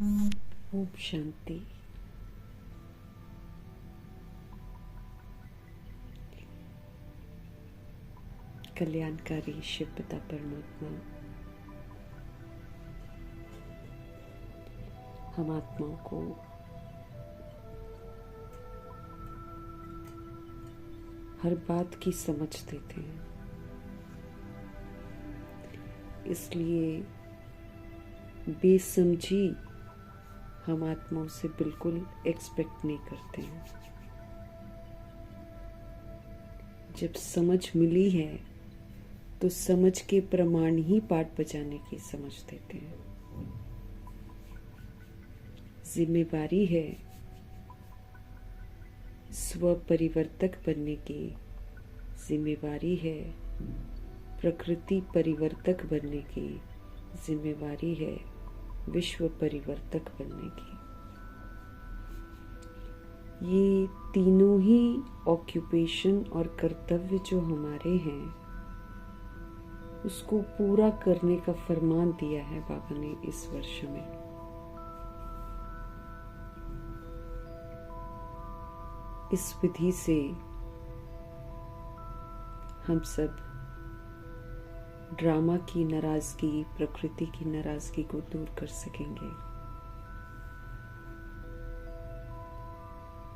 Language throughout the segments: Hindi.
ओम शांति। कल्याणकारी शिव पिता परमात्मा हम आत्माओं को हर बात की समझ देते हैं, इसलिए बेसमझी हम आत्माओं से बिल्कुल एक्सपेक्ट नहीं करते हैं। जब समझ मिली है तो समझ के प्रमाण ही पाठ बजाने की समझ देते हैं। जिम्मेवारी है स्व परिवर्तक बनने की, जिम्मेवारी है प्रकृति परिवर्तक बनने की, जिम्मेवारी है विश्व परिवर्तक बनने की। ये तीनों ही ऑक्यूपेशन और कर्तव्य जो हमारे हैं उसको पूरा करने का फरमान दिया है बाबा ने इस वर्ष में। इस विधि से हम सब ड्रामा की नाराजगी, प्रकृति की नाराजगी को दूर कर सकेंगे।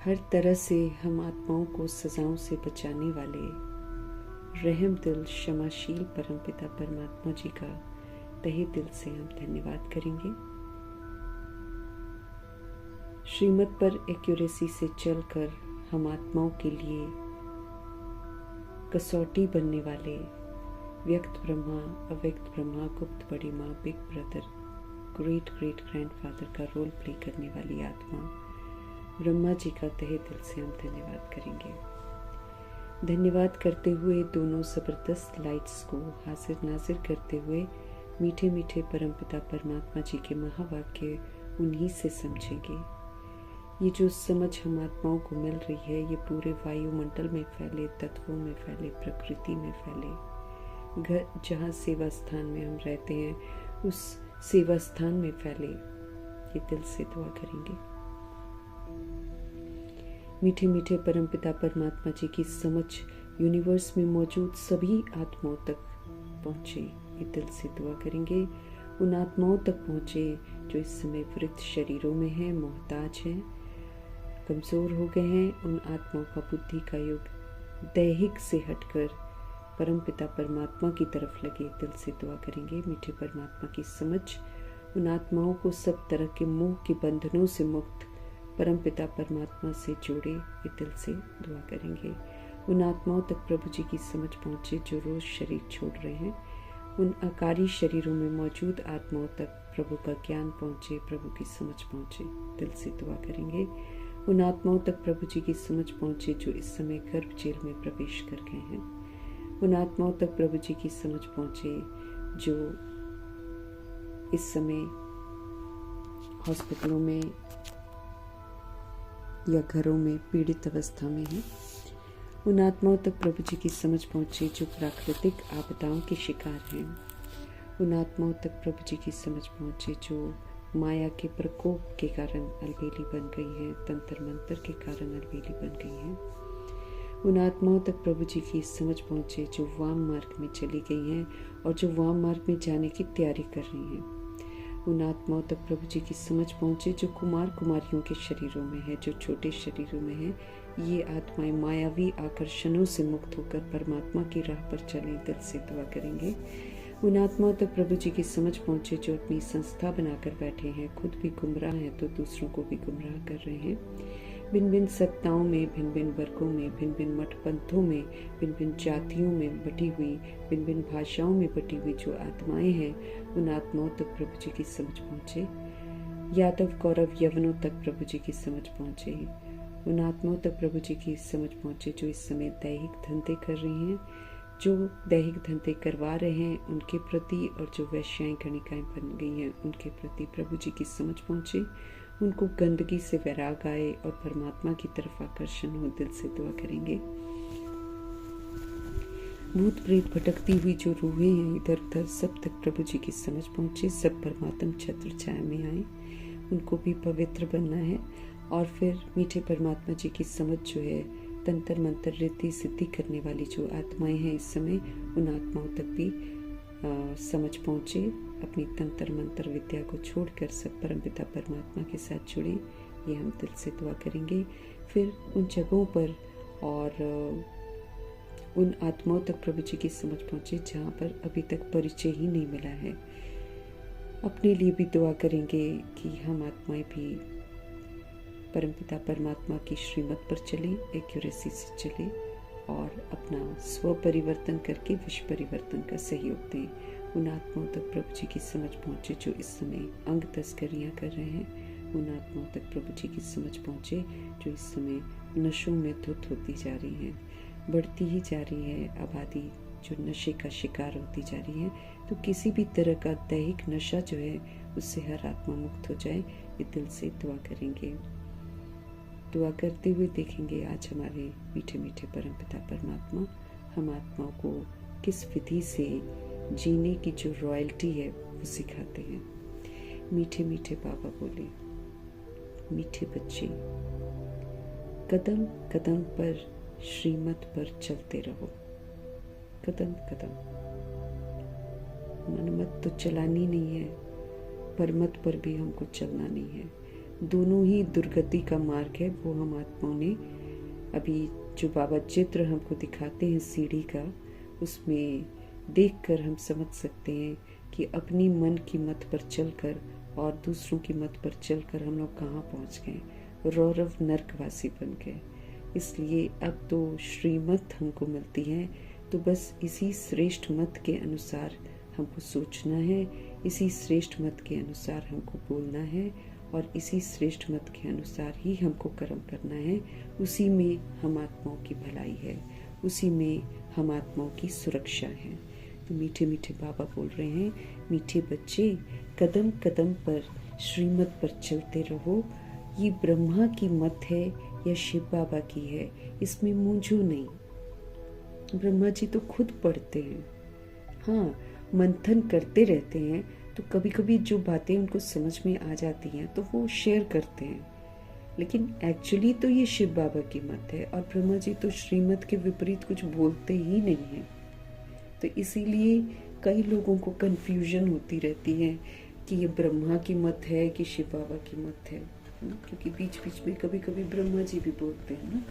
हर तरह से हम आत्माओं को सजाओं से बचाने वाले रहम दिल क्षमाशील परमपिता परमात्मा जी का तहे दिल से हम धन्यवाद करेंगे। श्रीमत पर एक्यूरेसी से चलकर हम आत्माओं के लिए कसौटी बनने वाले व्यक्त ब्रह्मा, अव्यक्त ब्रह्मा, गुप्त बड़ी माँ, big brother, great great grandfather का रोल प्ले करने वाली आत्मा ब्रह्मा जी का तहे दिल से हम धन्यवाद करेंगे। धन्यवाद करते हुए दोनों जबरदस्त लाइट्स को हाजिर नाजिर करते हुए मीठे मीठे परमपिता परमात्मा जी के महावाक्य उन्हीं से समझेंगे। ये जो समझ हम आत्माओं को मिल रही है ये पूरे वायुमंडल में फैले, तत्वों में फैले, प्रकृति में फैले। घर जहाँ सेवा स्थान में हम रहते हैं उस सेवा स्थान में फैले, ये दिल से दुआ करेंगे। मीठे मीठे परमपिता परमात्मा जी की समझ यूनिवर्स में मौजूद सभी आत्माओं तक पहुँचे, ये दिल से दुआ करेंगे। उन आत्माओं तक पहुँचे जो इस समय वृद्ध शरीरों में हैं, मोहताज हैं, कमज़ोर हो गए हैं। उन आत्माओं का बुद्धि का युग दैहिक से हटकर परमपिता परमात्मा की तरफ लगे, दिल से दुआ करेंगे। मीठे परमात्मा की समझ उन आत्माओं को सब तरह के मोह के बंधनों से मुक्त परमपिता परमात्मा से जोड़े, ये दिल से दुआ करेंगे। उन आत्माओं तक प्रभु जी की समझ पहुँचे जो रोज़ शरीर छोड़ रहे हैं। उन आकारी शरीरों में मौजूद आत्माओं तक प्रभु का ज्ञान पहुँचे, प्रभु की समझ पहुँचे, दिल से दुआ करेंगे। उन आत्माओं तक प्रभु जी की समझ पहुँचे जो इस समय गर्भ जेल में प्रवेश कर गए हैं। उन आत्माओं तक प्रभु जी की समझ पहुँचे जो इस समय हॉस्पिटलों में या घरों में पीड़ित अवस्था में हैं। उन आत्माओं तक प्रभु जी की समझ पहुँचे जो प्राकृतिक आपदाओं के शिकार हैं। उन आत्माओं तक प्रभु जी की समझ पहुँचे जो माया के प्रकोप के कारण अलबेली बन गई हैं, तंत्र मंत्र के कारण अलबेली बन गई हैं। उन आत्माओं तक प्रभु जी की समझ पहुँचे जो वाम मार्ग में चली गई हैं और जो वाम मार्ग में जाने की तैयारी कर रही हैं। उन आत्माओं तक प्रभु जी की समझ पहुँचे जो कुमार कुमारियों के शरीरों में है, जो छोटे शरीरों में है। ये आत्माएं मायावी आकर्षणों से मुक्त होकर परमात्मा की राह पर चलें, दिल से दुआ करेंगे। उन आत्माओं तक प्रभु जी की समझ पहुँचे जो अपनी संस्था बनाकर बैठे हैं, खुद भी गुमराह हैं तो दूसरों को भी गुमराह कर रहे हैं। भिन्न भिन्न सत्ताओं में, भिन्न भिन्न वर्गों में, भिन्न भिन्न मठ पंथों में, भिन्न भिन्न जातियों में बटी हुई, भिन्न भिन्न भाषाओं में बटी हुई जो आत्माएं हैं, उन आत्माओं तक प्रभु जी की समझ पहुँचे। यादव कौरव यवनों तक प्रभु जी की समझ पहुँचे। उन आत्माओं तक प्रभु जी की समझ पहुँचे जो इस समय दैहिक धंधे कर रही हैं, जो दैहिक धंधे करवा रहे हैं उनके प्रति, और जो वैश्याएं गणिकाएं बन गई हैं उनके प्रति प्रभु जी की समझ पहुँचे। उनको गंदगी से वैराग आए और परमात्मा की तरफ आकर्षण हो, दिल से दुआ करेंगे। भूत प्रेत भटकती हुई जो रूहें हैं इधर उधर, सब तक प्रभु जी की समझ पहुँचे, सब परमात्मा छत्र छाया में आए। उनको भी पवित्र बनना है। और फिर मीठे परमात्मा जी की समझ जो है, तंत्र मंत्र रिद्धि सिद्धि करने वाली जो आत्माएं हैं इस समय, उन आत्माओं तक भी समझ पहुँचे। अपनी तंत्र मंत्र विद्या को छोड़कर सब परमपिता परमात्मा के साथ जुड़े, ये हम दिल से दुआ करेंगे। फिर उन जगहों पर और उन आत्माओं तक प्रभु जी की समझ पहुँचे जहाँ पर अभी तक परिचय ही नहीं मिला है। अपने लिए भी दुआ करेंगे कि हम आत्माएं भी परमपिता परमात्मा की श्रीमत पर चलें, एक्यूरेसी से चलें और अपना स्व परिवर्तन करके विश्व परिवर्तन का सहयोग दें। उन आत्माओं तक प्रभु जी की समझ पहुँचे जो इस समय अंग तस्करियाँ कर रहे हैं। उन आत्माओं तक प्रभु जी की समझ पहुँचे जो इस समय नशों में धुत होती जा रही हैं, बढ़ती ही जा रही है आबादी जो नशे का शिकार होती जा रही है। तो किसी भी तरह का दैहिक नशा जो है उससे हर आत्मा मुक्त हो जाए, ये दिल से दुआ करेंगे। दुआ करते हुए देखेंगे आज हमारे मीठे मीठे परमपिता परमात्मा हम आत्माओं को किस विधि से जीने की जो रॉयल्टी है वो सिखाते हैं। मीठे मीठे बाबा बोले, मीठे बच्चे कदम कदम पर श्रीमत पर चलते रहो। कदम कदम, मनमत तो चलानी नहीं है, परमत पर भी हमको चलना नहीं है। दोनों ही दुर्गति का मार्ग है। वो हम आत्माओं ने अभी जो बाबा चित्र हमको दिखाते हैं सीढ़ी का, उसमें देखकर हम समझ सकते हैं कि अपनी मन की मत पर चलकर और दूसरों की मत पर चलकर हम लोग कहाँ पहुँच गए, रौरव नरकवासी बन गए। इसलिए अब तो श्रीमत हमको मिलती है, तो बस इसी श्रेष्ठ मत के अनुसार हमको सोचना है, इसी श्रेष्ठ मत के अनुसार हमको बोलना है और इसी श्रेष्ठ मत के अनुसार ही हमको कर्म करना है। उसी में हम आत्माओं की भलाई है, उसी में हम आत्माओं की सुरक्षा है। तो मीठे मीठे बाबा बोल रहे हैं, मीठे बच्चे कदम कदम पर श्रीमत पर चलते रहो। ये ब्रह्मा की मत है या शिव बाबा की है, इसमें मूंझो नहीं। ब्रह्मा जी तो खुद पढ़ते हैं, हाँ मंथन करते रहते हैं, तो कभी कभी जो बातें उनको समझ में आ जाती हैं तो वो शेयर करते हैं, लेकिन एक्चुअली तो ये शिव बाबा की मत है और ब्रह्मा जी तो श्रीमत के विपरीत कुछ बोलते ही नहीं हैं। तो इसीलिए कई लोगों को कंफ्यूजन होती रहती है कि ये ब्रह्मा की मत है कि शिव बाबा की मत है, क्योंकि बीच बीच में कभी कभी ब्रह्मा जी भी बोलते हैं ना,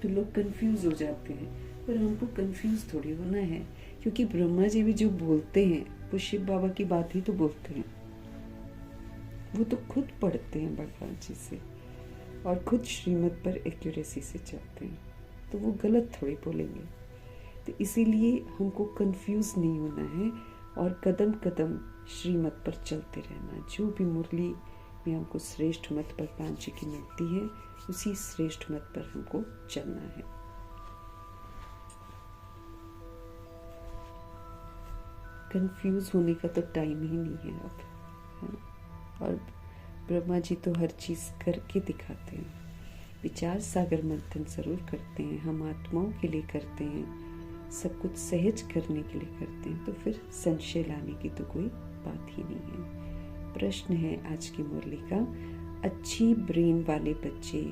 तो लोग कंफ्यूज हो जाते हैं। पर हमको कंफ्यूज थोड़ी होना है, क्योंकि ब्रह्मा जी भी जो बोलते हैं वो शिव बाबा की बात ही तो बोलते हैं। वो तो खुद पढ़ते हैं भगवान जी से और खुद श्रीमत पर एक्यूरेसी से चलते हैं, तो वो गलत थोड़ी बोलेंगे। तो इसीलिए हमको कंफ्यूज नहीं होना है और कदम कदम श्रीमत पर चलते रहना। जो भी मुरली में हमको श्रेष्ठ मत भगवान जी की मिलती है, उसी श्रेष्ठ मत पर हमको चलना है। कंफ्यूज होने का तो टाइम ही नहीं है अब, है? और ब्रह्मा जी तो हर चीज़ करके दिखाते हैं। विचार सागर मंथन जरूर करते हैं, हम आत्माओं के लिए करते हैं, सब कुछ सहज करने के लिए करते हैं, तो फिर संशय लाने की तो कोई बात ही नहीं है। प्रश्न है आज की मुरली का, अच्छी ब्रेन वाले बच्चे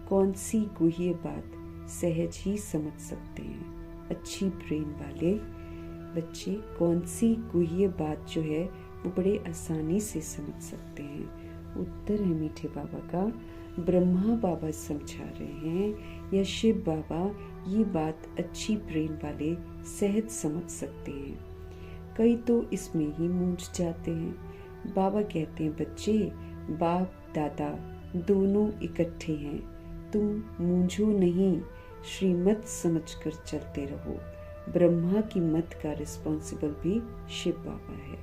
कौन सी गुह्य बात सहज ही समझ सकते हैं? अच्छी ब्रेन वाले बच्चे कौन सी गुह्य बात जो है वो बड़े आसानी से समझ सकते हैं? उत्तर है मीठे बाबा का, ब्रह्मा बाबा समझा रहे हैं या शिव बाबा ये बात अच्छी ब्रेन वाले सहज समझ सकते हैं। कई तो इसमें ही मूंझ जाते हैं। बाबा कहते हैं, बच्चे बाप दादा दोनों इकट्ठे हैं, तुम मूंझो नहीं, श्रीमत समझकर चलते रहो। ब्रह्मा की मत का रिस्पॉन्सिबल भी शिव बाबा है।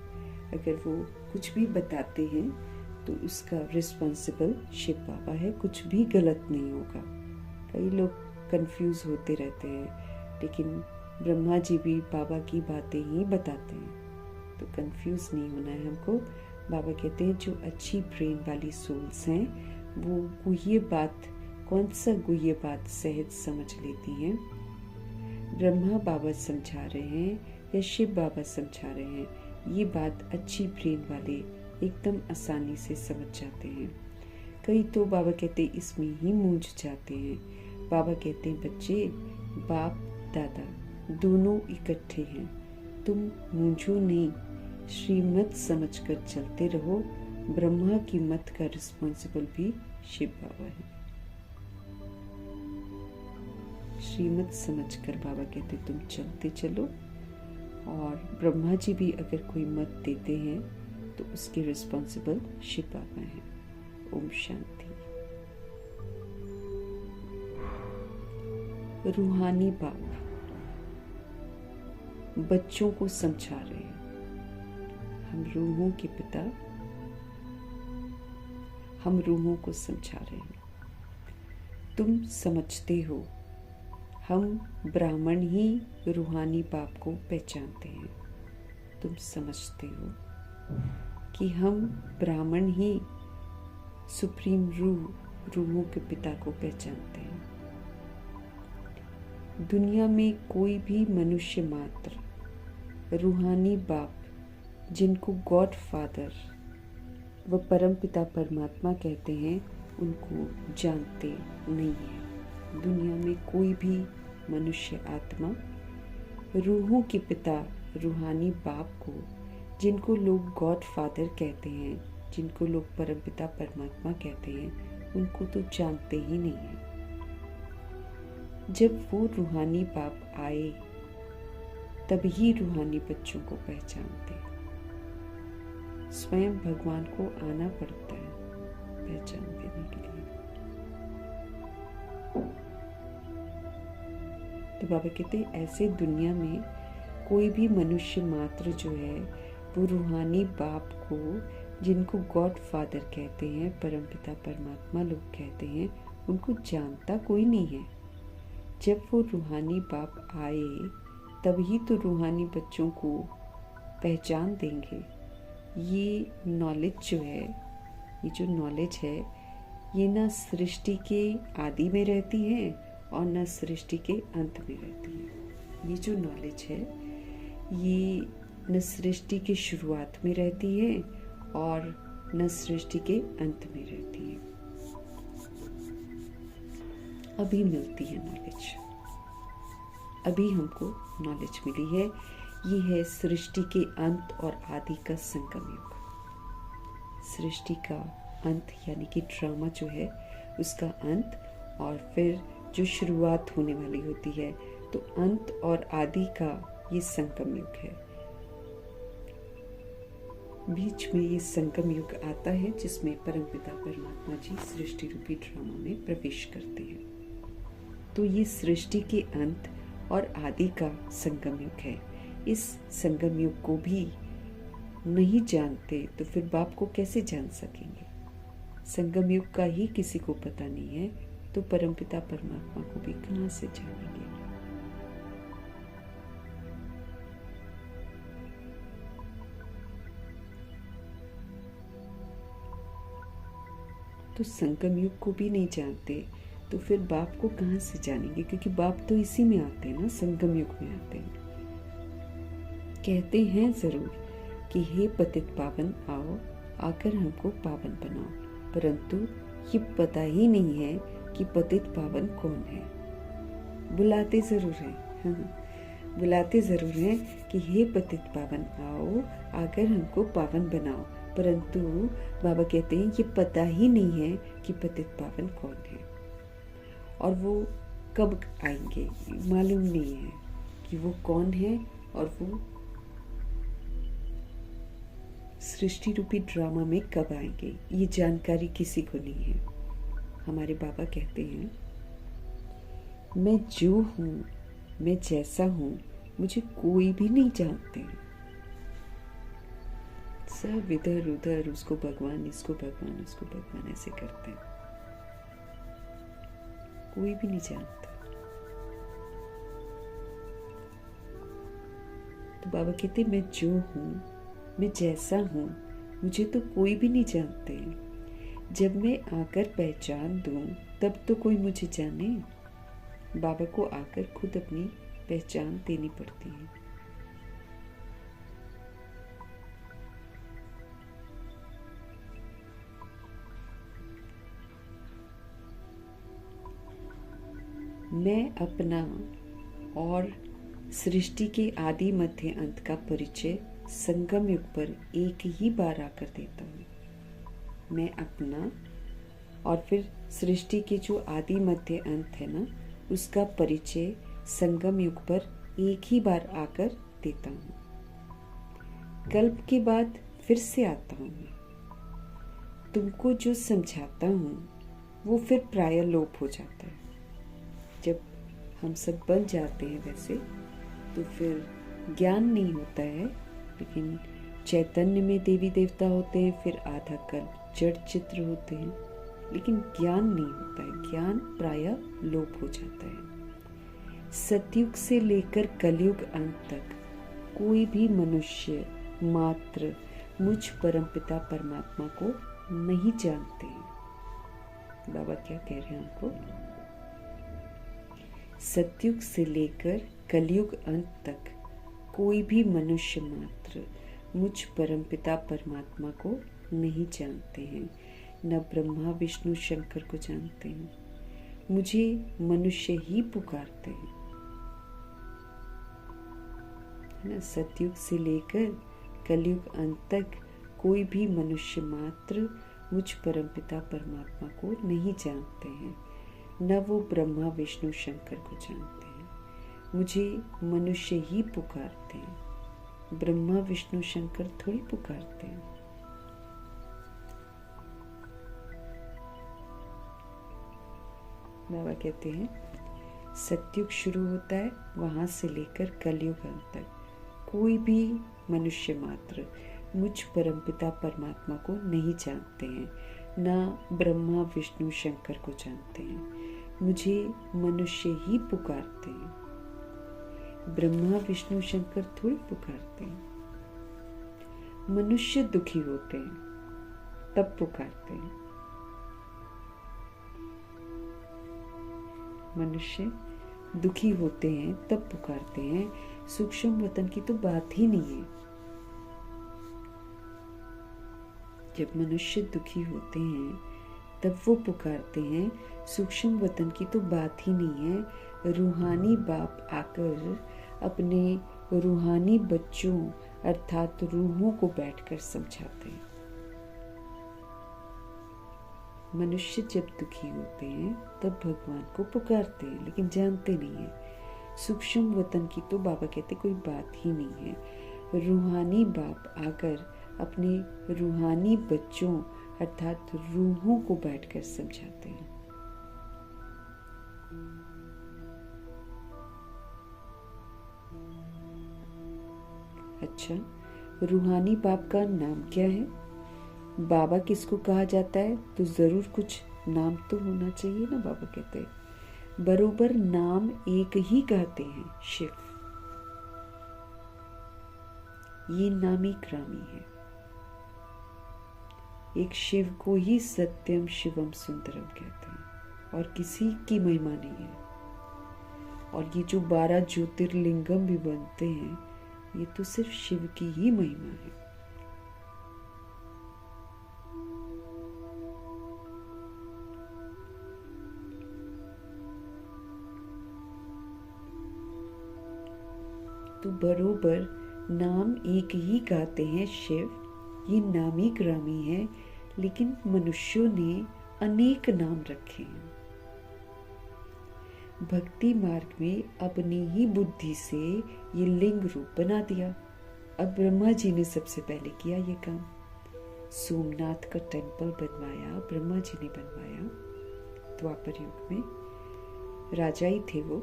अगर वो कुछ भी बताते हैं तो उसका रिस्पॉन्सिबल शिव बाबा है, कुछ भी गलत नहीं होगा। कई लोग कंफ्यूज होते रहते हैं, लेकिन ब्रह्मा जी भी बाबा की बातें ही बताते हैं, तो कंफ्यूज नहीं होना है हमको। बाबा कहते हैं जो अच्छी ब्रेन वाली सोल्स हैं वो गुह्य बात, कौन सा गुह्य बात सहज समझ लेती हैं? ब्रह्मा बाबा समझा रहे हैं या शिव बाबा समझा रहे हैं, ये बात अच्छी ब्रेन वाले एकदम आसानी से समझ जाते हैं। कई तो बाबा कहते इसमें ही मूंझ जाते हैं। बाबा कहते हैं बच्चे, बाप दादा दोनों इकट्ठे हैं, तुम मूंझो नहीं, श्रीमत समझकर चलते रहो। ब्रह्मा की मत का रिस्पॉन्सिबल भी शिव बाबा है। श्रीमत समझकर बाबा कहते तुम चलते चलो, और ब्रह्मा जी भी अगर कोई मत देते हैं तो उसके रिस्पॉन्सिबल शिव बाबा हैं। ओम शांति। रूहानी बाप बच्चों को समझा रहे हैं। हम रूहों के पिता, हम रूहों को समझा रहे हैं। तुम समझते हो, हम ब्राह्मण ही रूहानी बाप को पहचानते हैं। तुम समझते हो कि हम ब्राह्मण ही सुप्रीम रूहों के पिता को पहचानते हैं। दुनिया में कोई भी मनुष्य मात्र रूहानी बाप जिनको गॉड फादर व परमपिता परमात्मा कहते हैं उनको जानते नहीं है। दुनिया में कोई भी मनुष्य आत्मा रूहों के पिता रूहानी बाप को, जिनको लोग गॉड फादर कहते हैं, जिनको लोग परमपिता परमात्मा कहते हैं, उनको तो जानते ही नहीं है। जब वो रूहानी बाप आए तभी रूहानी बच्चों को पहचानते। स्वयं भगवान को आना पड़ता है पहचान देने के लिए। तो बाबा कहते ऐसे दुनिया में कोई भी मनुष्य मात्र जो है वो रूहानी बाप को, जिनको गॉड फादर कहते हैं, परमपिता परमात्मा लोग कहते हैं, उनको जानता कोई नहीं है। जब वो रूहानी बाप आए तभी तो रूहानी बच्चों को पहचान देंगे। ये नॉलेज जो है, ये जो नॉलेज है, ये ना सृष्टि के आदि में रहती है और न सृष्टि के अंत में रहती है। ये जो नॉलेज है ये न सृष्टि की शुरुआत में रहती है और न सृष्टि के अंत में रहती है। अभी मिलती है नॉलेज, अभी हमको नॉलेज मिली है। ये है सृष्टि के अंत और आदि का संगम युग। सृष्टि का अंत यानी कि ड्रामा जो है उसका अंत, और फिर जो शुरुआत होने वाली होती है, तो अंत और आदि का ये संगम युग है। बीच में ये संगम युग आता है जिसमें परमपिता परमात्मा जी सृष्टि रूपी ड्रामा में प्रवेश करते हैं। तो ये सृष्टि के अंत और आदि का संगम युग है। इस संगम युग को भी नहीं जानते तो फिर बाप को कैसे जान सकेंगे? संगम युग का ही किसी को पता नहीं है तो परमपिता परमात्मा को भी कहां से जानेंगे? तो संगम युग को भी नहीं जानते तो फिर बाप को कहां से जानेंगे? क्योंकि बाप तो इसी में आते हैं ना, संगम युग में आते हैं। कहते हैं जरूर कि हे पतित पावन आओ, आकर हमको पावन बनाओ, परंतु ये पता ही नहीं है कि पतित पावन कौन है। बुलाते जरूर हैं, बुलाते जरूर हैं कि हे पतित पावन आओ, आकर हमको पावन बनाओ, परंतु बाबा कहते हैं ये पता ही नहीं है कि पतित पावन कौन है और वो कब आएंगे, मालूम नहीं है कि वो कौन है और वो सृष्टि रूपी ड्रामा में कब आएंगे। ये जानकारी किसी को नहीं है। हमारे बाबा कहते हैं मैं जो हूँ, मैं जैसा हूँ, मुझे कोई भी नहीं जानते। सब इधर उधर उसको भगवान, इसको भगवान, उसको भगवान ऐसे करते हैं, कोई भी नहीं जानता। तो बाबा कहते मैं जो हूँ, मैं जैसा हूँ, मुझे तो कोई भी नहीं जानते। जब मैं आकर पहचान दूं तब तो कोई मुझे जाने। बाबा को आकर खुद अपनी पहचान देनी पड़ती है। मैं अपना और सृष्टि के आदि मध्य अंत का परिचय संगम युग पर एक ही बार आकर देता हूँ। मैं अपना और फिर सृष्टि के जो आदि मध्य अंत है ना, उसका परिचय संगम युग पर एक ही बार आकर देता हूँ। कल्प के बाद फिर से आता हूँ मैं। तुमको जो समझाता हूँ वो फिर प्रायः लोप हो जाता है। जब हम सब बन जाते हैं वैसे तो फिर ज्ञान नहीं होता है, लेकिन चैतन्य में देवी देवता होते हैं, फिर आधा कल्प जड़ चित्र होते हैं, लेकिन ज्ञान नहीं होता है। ज्ञान प्रायः लोप हो जाता है। सतयुग से लेकर कलयुग अंत तक कोई भी मनुष्य मात्र मुझ परमपिता परमात्मा को नहीं जानते हैं। बाबा क्या कह रहे हैं हमको? सतयुग से लेकर कलयुग अंत तक कोई भी मनुष्य मात्र मुझ परमपिता परमात्मा को नहीं जानते हैं, न ब्रह्मा विष्णु शंकर को जानते हैं। मुझे मनुष्य ही पुकारते हैं, है ना। सतयुग से लेकर कलयुग अंत तक कोई भी मनुष्य मात्र मुझ परमपिता परमात्मा को नहीं जानते हैं, न वो ब्रह्मा विष्णु शंकर को जानते हैं। मुझे मनुष्य ही पुकारते हैं, ब्रह्मा विष्णु शंकर थोड़ी पुकारते हैं। बाबा कहते हैं सतयुग शुरू होता है, वहां से लेकर कलयुग अंत तक कोई भी मनुष्य मात्र मुझ परमपिता परमात्मा को नहीं जानते हैं, न ब्रह्मा विष्णु शंकर को जानते हैं। मुझे मनुष्य ही पुकारते हैं, ब्रह्मा विष्णु शंकर थोड़ी पुकारते हैं। मनुष्य दुखी होते हैं तब पुकारते हैं। मनुष्य दुखी होते हैं तब पुकारते हैं। सूक्ष्म वतन की तो बात ही नहीं है। जब मनुष्य दुखी होते हैं तब वो पुकारते हैं। सूक्ष्म वतन की तो बात ही नहीं है। रूहानी बाप आकर अपने रूहानी बच्चों अर्थात रूहों को बैठकर समझाते हैं। मनुष्य जब दुखी होते हैं तब भगवान को पुकारते हैं, लेकिन जानते नहीं है। सूक्ष्म वतन की तो बाबा कहते कोई बात ही नहीं है। रूहानी बाप आकर अपने रूहानी बच्चों अर्थात रूहों को बैठकर समझाते हैं। अच्छा, रूहानी बाप का नाम क्या है? बाबा किसको कहा जाता है? तो जरूर कुछ नाम तो होना चाहिए ना। बाबा कहते हैं बरोबर नाम एक ही गाते हैं, शिव। ये नामी ग्रामी है। एक शिव को ही सत्यम शिवम सुंदरम कहते हैं और किसी की महिमा नहीं है। और ये जो 12 ज्योतिर्लिंगम भी बनते हैं, ये तो सिर्फ शिव की ही महिमा है। तो बरोबर नाम एक ही गाते हैं, शिव। ये नामी ग्रामी है, लेकिन मनुष्यों ने अनेक नाम रखे हैं। भक्ति मार्ग में अपनी ही बुद्धि से ये लिंग रूप बना दिया। अब ब्रह्मा जी ने सबसे पहले किया ये काम। सोमनाथ का टेम्पल बनवाया, ब्रह्मा जी ने बनवाया। द्वापर युग में राजा ही थे वो।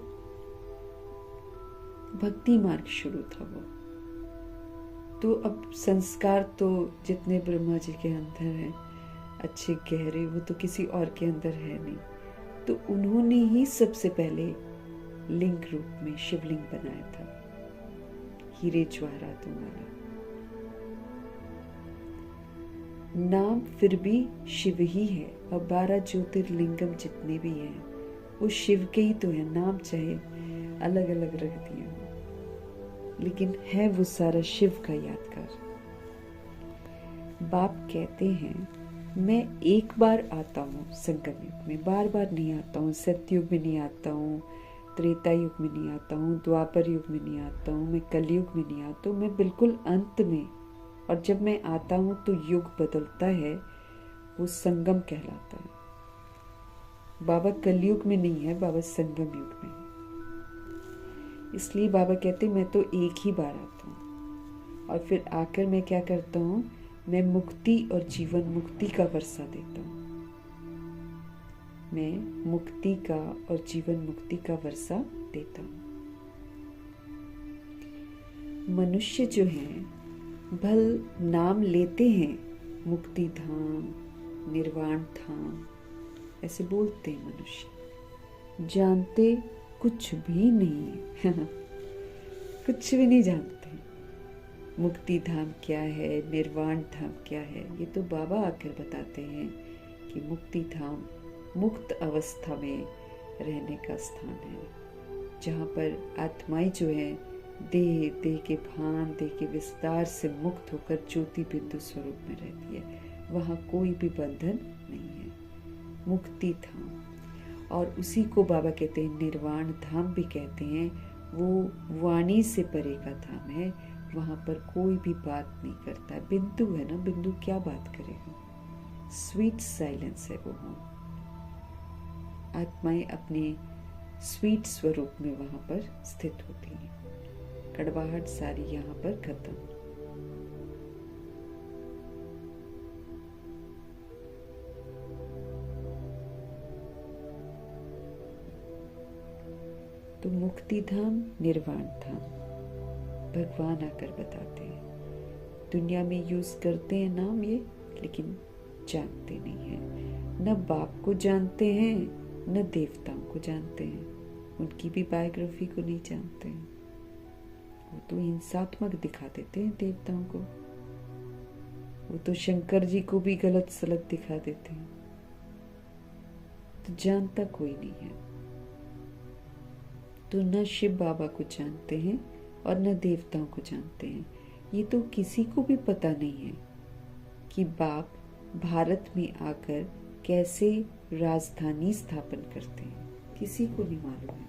भक्ति मार्ग शुरू था वो। तो अब संस्कार तो जितने ब्रह्मा जी के अंदर हैं अच्छे गहरे, वो तो किसी और के अंदर है नहीं। तो उन्होंने ही सबसे पहले लिंग रूप में शिवलिंग बनाया था, हीरे जवाहरातों वाला। नाम फिर भी शिव ही है। और 12 ज्योतिर्लिंगम जितने भी हैं वो शिव के ही तो है। नाम चाहे अलग अलग रख दिए, लेकिन है वो सारा शिव का यादगार। बाप कहते हैं मैं एक बार आता हूँ संगम युग में, बार बार नहीं आता हूँ। सतयुग में नहीं आता हूँ, त्रेता युग में नहीं आता हूँ, द्वापर युग में नहीं आता हूँ, मैं कलयुग में नहीं आता हूँ, मैं बिल्कुल अंत में। और जब मैं आता हूँ तो युग बदलता है, वो संगम कहलाता है। बाबा कलयुग में नहीं है, बाबा संगम युग में है। इसलिए बाबा कहते मैं तो एक ही बार आता हूँ और फिर आकर मैं क्या करता हूँ, मैं मुक्ति और जीवन मुक्ति का वर्षा देता हूँ। मैं मुक्ति का और जीवन मुक्ति का वर्षा देता हूँ। मनुष्य जो हैं भल नाम लेते हैं मुक्ति धाम, निर्वाण धाम, ऐसे बोलते हैं मनुष्य, जानते कुछ भी नहीं है कुछ भी नहीं जानते। मुक्ति धाम क्या है, निर्वाण धाम क्या है, ये तो बाबा आकर बताते हैं कि मुक्ति धाम मुक्त अवस्था में रहने का स्थान है, जहाँ पर आत्माएं जो है देह के भान, देह के विस्तार से मुक्त होकर ज्योति बिंदु स्वरूप में रहती है। वहाँ कोई भी बंधन नहीं है, मुक्ति धाम। और उसी को बाबा कहते हैं निर्वाण धाम भी कहते हैं। वो वाणी से परे का धाम है, वहाँ पर कोई भी बात नहीं करता। बिंदु है ना, बिंदु क्या बात करेगा, स्वीट साइलेंस है वो। आत्माएं अपने स्वीट स्वरूप में वहाँ पर स्थित होती हैं, कड़वाहट सारी यहाँ पर खत्म। तो मुक्ति धाम, निर्वाण धाम भगवान आकर बताते हैं। दुनिया में यूज करते हैं नाम ये, लेकिन जानते नहीं है। न बाप को जानते हैं, न देवताओं को जानते हैं, उनकी भी बायोग्राफी को नहीं जानते हैं। वो तो हिंसात्मक दिखा देते हैं देवताओं को, वो तो शंकर जी को भी गलत सलत दिखा देते हैं। तो जानता कोई नहीं है। तो न शिव बाबा को जानते हैं और न देवताओं को जानते हैं। ये तो किसी को भी पता नहीं है कि बाप भारत में आकर कैसे राजधानी स्थापन करते हैं, किसी को नहीं मालूम है।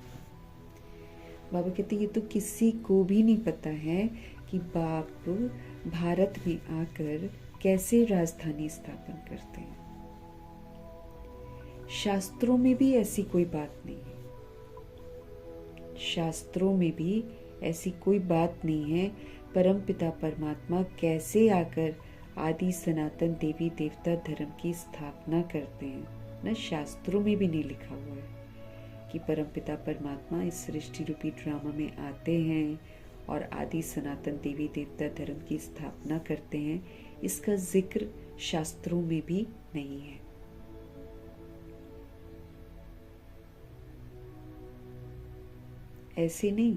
बाबा कहते ये तो किसी को भी नहीं पता है कि बाप भारत में आकर कैसे राजधानी स्थापन करते हैं। शास्त्रों में भी ऐसी कोई बात नहीं है, शास्त्रों में भी ऐसी कोई बात नहीं है परम पिता परमात्मा कैसे आकर आदि सनातन देवी देवता धर्म की स्थापना करते हैं। न शास्त्रों में भी नहीं लिखा हुआ है कि परम पिता परमात्मा इस सृष्टि रूपी ड्रामा में आते हैं और आदि सनातन देवी देवता धर्म की स्थापना करते हैं। इसका जिक्र शास्त्रों में भी नहीं है। ऐसे नहीं,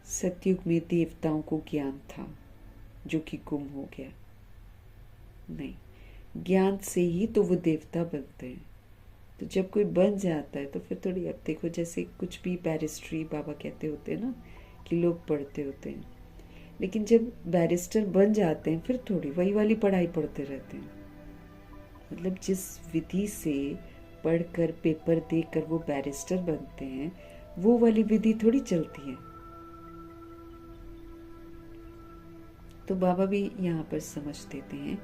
सतयुग में देवताओं को ज्ञान था जो कि गुम हो गया। नहीं, ज्ञान से ही तो वो देवता बनते हैं। तो जब कोई बन जाता है तो फिर थोड़ी, अब देखो जैसे कुछ भी बैरिस्ट्री बाबा कहते होते हैं ना कि लोग पढ़ते होते हैं, लेकिन जब बैरिस्टर बन जाते हैं फिर थोड़ी वही वाली पढ़ाई पढ़ते रहते हैं। मतलब जिस विधि से पढ़कर पेपर देकर वो बैरिस्टर बनते हैं, वो वाली विधि थोड़ी चलती है। तो बाबा भी यहाँ पर समझ देते हैं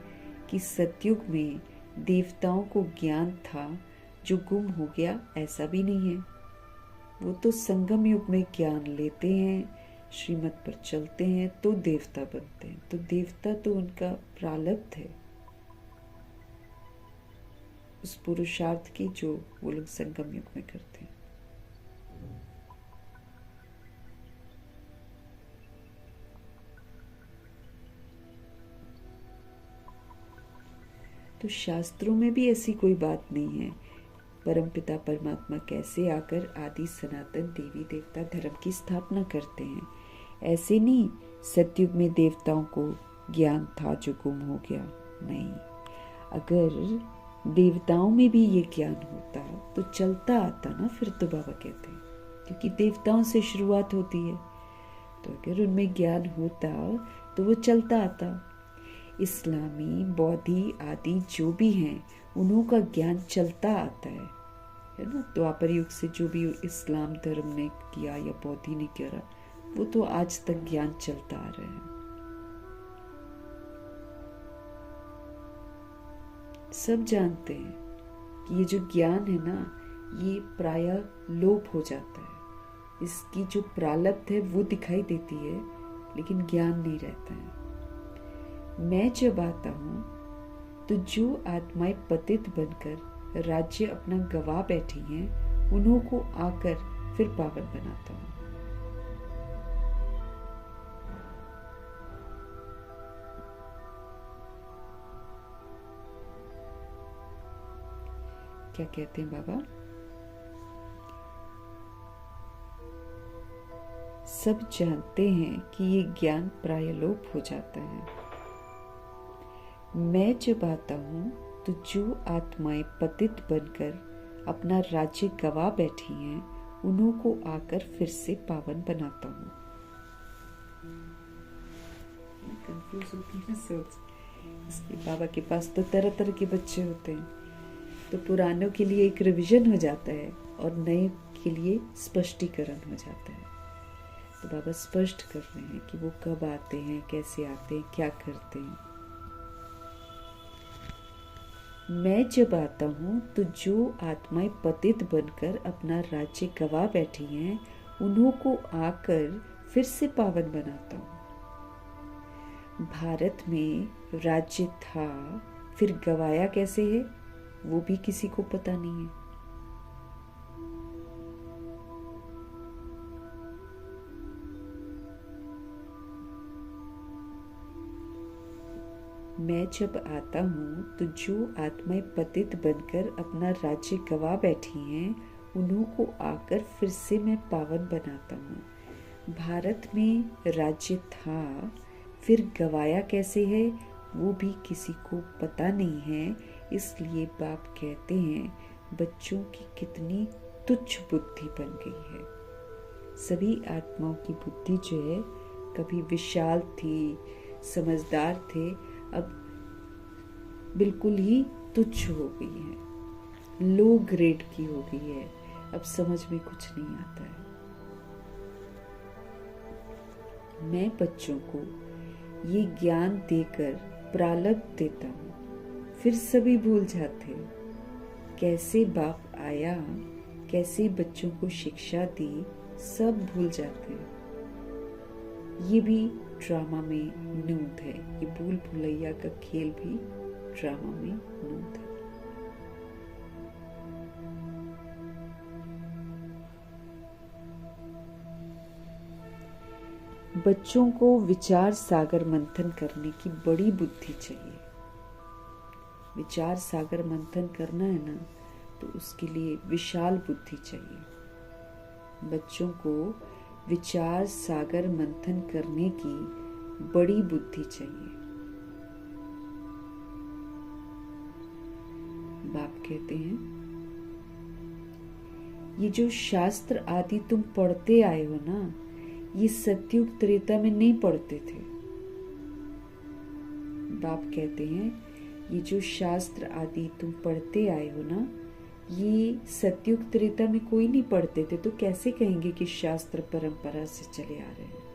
कि सतयुग में देवताओं को ज्ञान था जो गुम हो गया, ऐसा भी नहीं है। वो तो संगम युग में ज्ञान लेते हैं, श्रीमत पर चलते हैं तो देवता बनते हैं। तो देवता तो उनका प्रारब्ध है, उस पुरुषार्थ की जो वो लोग संगम युग में करते हैं। तो शास्त्रों में भी ऐसी कोई बात नहीं है परमपिता परमात्मा कैसे आकर आदि सनातन देवी देवता धर्म की स्थापना करते हैं। ऐसे नहीं सतयुग में देवताओं को ज्ञान था जो गुम हो गया, नहीं। अगर देवताओं में भी ये ज्ञान होता तो चलता आता ना, फिर तो बाबा कहते हैं, क्योंकि देवताओं से शुरुआत होती है। तो अगर उनमें ज्ञान होता तो वो चलता आता। इस्लामी बौद्धि आदि जो भी हैं उन्हों का ज्ञान चलता आता है है ना। द्वापर युग से जो भी इस्लाम धर्म ने किया या बौद्धि ने किया, वो तो आज तक ज्ञान चलता आ रहा है। सब जानते हैं कि ये जो ज्ञान है ना, ये प्रायः लोप हो जाता है। इसकी जो प्रालब्ध है वो दिखाई देती है, लेकिन ज्ञान नहीं रहता है। मैं जब आता हूँ तो जो आत्माएं पतित बनकर राज्य अपना गवा बैठी हैं, उन्हों को आकर फिर पावन बनाता हूँ। क्या कहते हैं बाबा? सब जानते हैं कि ये ज्ञान प्रायलोप हो जाता है। मैं जब आता हूँ तो जो आत्माएं पतित बनकर अपना राज्य गवा बैठी हैं, उन्हों को आकर फिर से पावन बनाता हूँ। कंफ्यूज होती है सोच। इसके बाबा के पास तो तरह तरह के बच्चे होते हैं, तो पुरानों के लिए एक रिवीजन हो जाता है और नए के लिए स्पष्टीकरण हो जाता है। तो बाबा स्पष्ट कर रहे हैं कि वो कब आते हैं, कैसे आते हैं, क्या करते हैं। मैं जब आता हूँ तो जो आत्माएं पतित बनकर अपना राज्य गवा बैठी हैं, उन्हों को आकर फिर से पावन बनाता हूँ। भारत में राज्य था, फिर गवाया कैसे है वो भी किसी को पता नहीं है। मैं जब आता हूँ तो जो आत्माएं पतित बनकर अपना राज्य गवा बैठी हैं, उन्हों को आकर फिर से मैं पावन बनाता हूँ। भारत में राज्य था, फिर गवाया कैसे है वो भी किसी को पता नहीं है। इसलिए बाप कहते हैं बच्चों की कितनी तुच्छ बुद्धि बन गई है। सभी आत्माओं की बुद्धि जो है कभी विशाल थी, समझदार थे, अब बिल्कुल ही तुच्छ हो गई है, लो ग्रेड की हो गई है। अब समझ में कुछ नहीं आता है। मैं बच्चों को ये ज्ञान देकर प्रालब्ध देता हूँ, फिर सभी भूल जाते। कैसे बाप आया, कैसे बच्चों को शिक्षा दी, सब भूल जाते। ये भी ड्रामा में नूत है। ये भूल भुलैया का खेल भी ड्रामा में नूत है। बच्चों को विचार सागर मंथन करने की बड़ी बुद्धि चाहिए। विचार सागर मंथन करना है ना, तो उसके लिए विशाल बुद्धि चाहिए। बच्चों को विचार सागर मंथन करने की बड़ी बुद्धि चाहिए। बाप कहते हैं ये जो शास्त्र आदि तुम पढ़ते आए हो ना, ये सत्युग त्रेता में नहीं पढ़ते थे। बाप कहते हैं ये जो शास्त्र आदि तुम पढ़ते आए हो ना, ये सत्युग त्रेता में कोई नहीं पढ़ते थे, तो कैसे कहेंगे कि शास्त्र परंपरा से चले आ रहे हैं।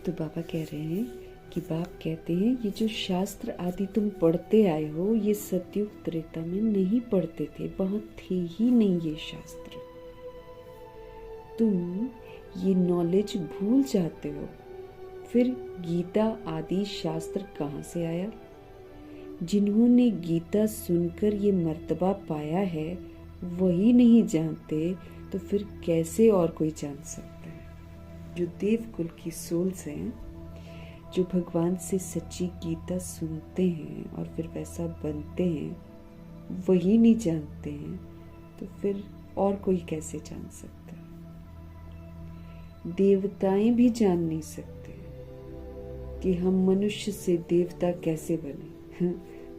तो बाबा कह रहे हैं कि बाप कहते हैं ये जो शास्त्र आदि तुम पढ़ते आए हो, ये सत्युग त्रेता में नहीं पढ़ते थे, वहां थे ही नहीं ये शास्त्र। तुम ये नॉलेज भूल जाते हो। फिर गीता आदि शास्त्र कहाँ से आया? जिन्होंने गीता सुनकर ये मर्तबा पाया है वही नहीं जानते, तो फिर कैसे और कोई जान सकता है? जो देव कुल की सोल्स हैं, जो भगवान से सच्ची गीता सुनते हैं और फिर वैसा बनते हैं, वही नहीं जानते हैं, तो फिर और कोई कैसे जान सकता है? देवताएं भी जान नहीं सकते कि हम मनुष्य से देवता कैसे बने।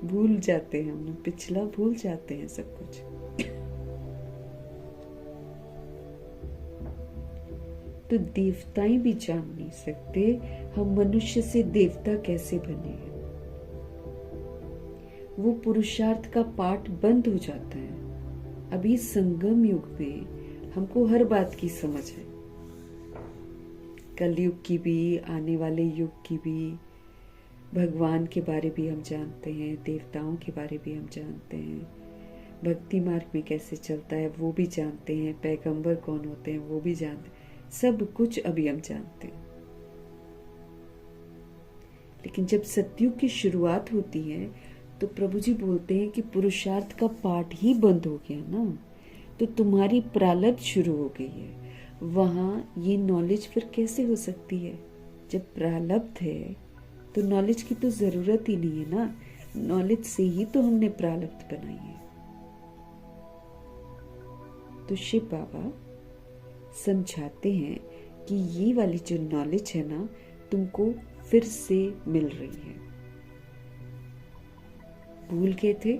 भूल जाते हैं, हम पिछला भूल जाते हैं सब कुछ। तो देवताएं भी जान नहीं सकते हम मनुष्य से देवता कैसे बने हैं। वो पुरुषार्थ का पाठ बंद हो जाता है। अभी संगम युग में हमको हर बात की समझ है, कलयुग की भी, आने वाले युग की भी। भगवान के बारे भी हम जानते हैं, देवताओं के बारे भी हम जानते हैं, भक्ति मार्ग में कैसे चलता है वो भी जानते हैं, पैगंबर कौन होते हैं वो भी जानते हैं, सब कुछ अभी हम जानते हैं। लेकिन जब सतयुग की शुरुआत होती है तो प्रभु जी बोलते हैं कि पुरुषार्थ का पाठ ही बंद हो गया ना, तो तुम्हारी प्रारब्ध शुरू हो गई है। वहां ये नॉलेज फिर कैसे हो सकती है? जब प्रारब्ध है तो नॉलेज की तो जरूरत ही नहीं है ना, नॉलेज से ही तो हमने प्रारब्ध बनाई है। तो शिव बाबा समझाते हैं कि ये वाली जो नॉलेज है ना, तुमको फिर से मिल रही है। भूल गए थे,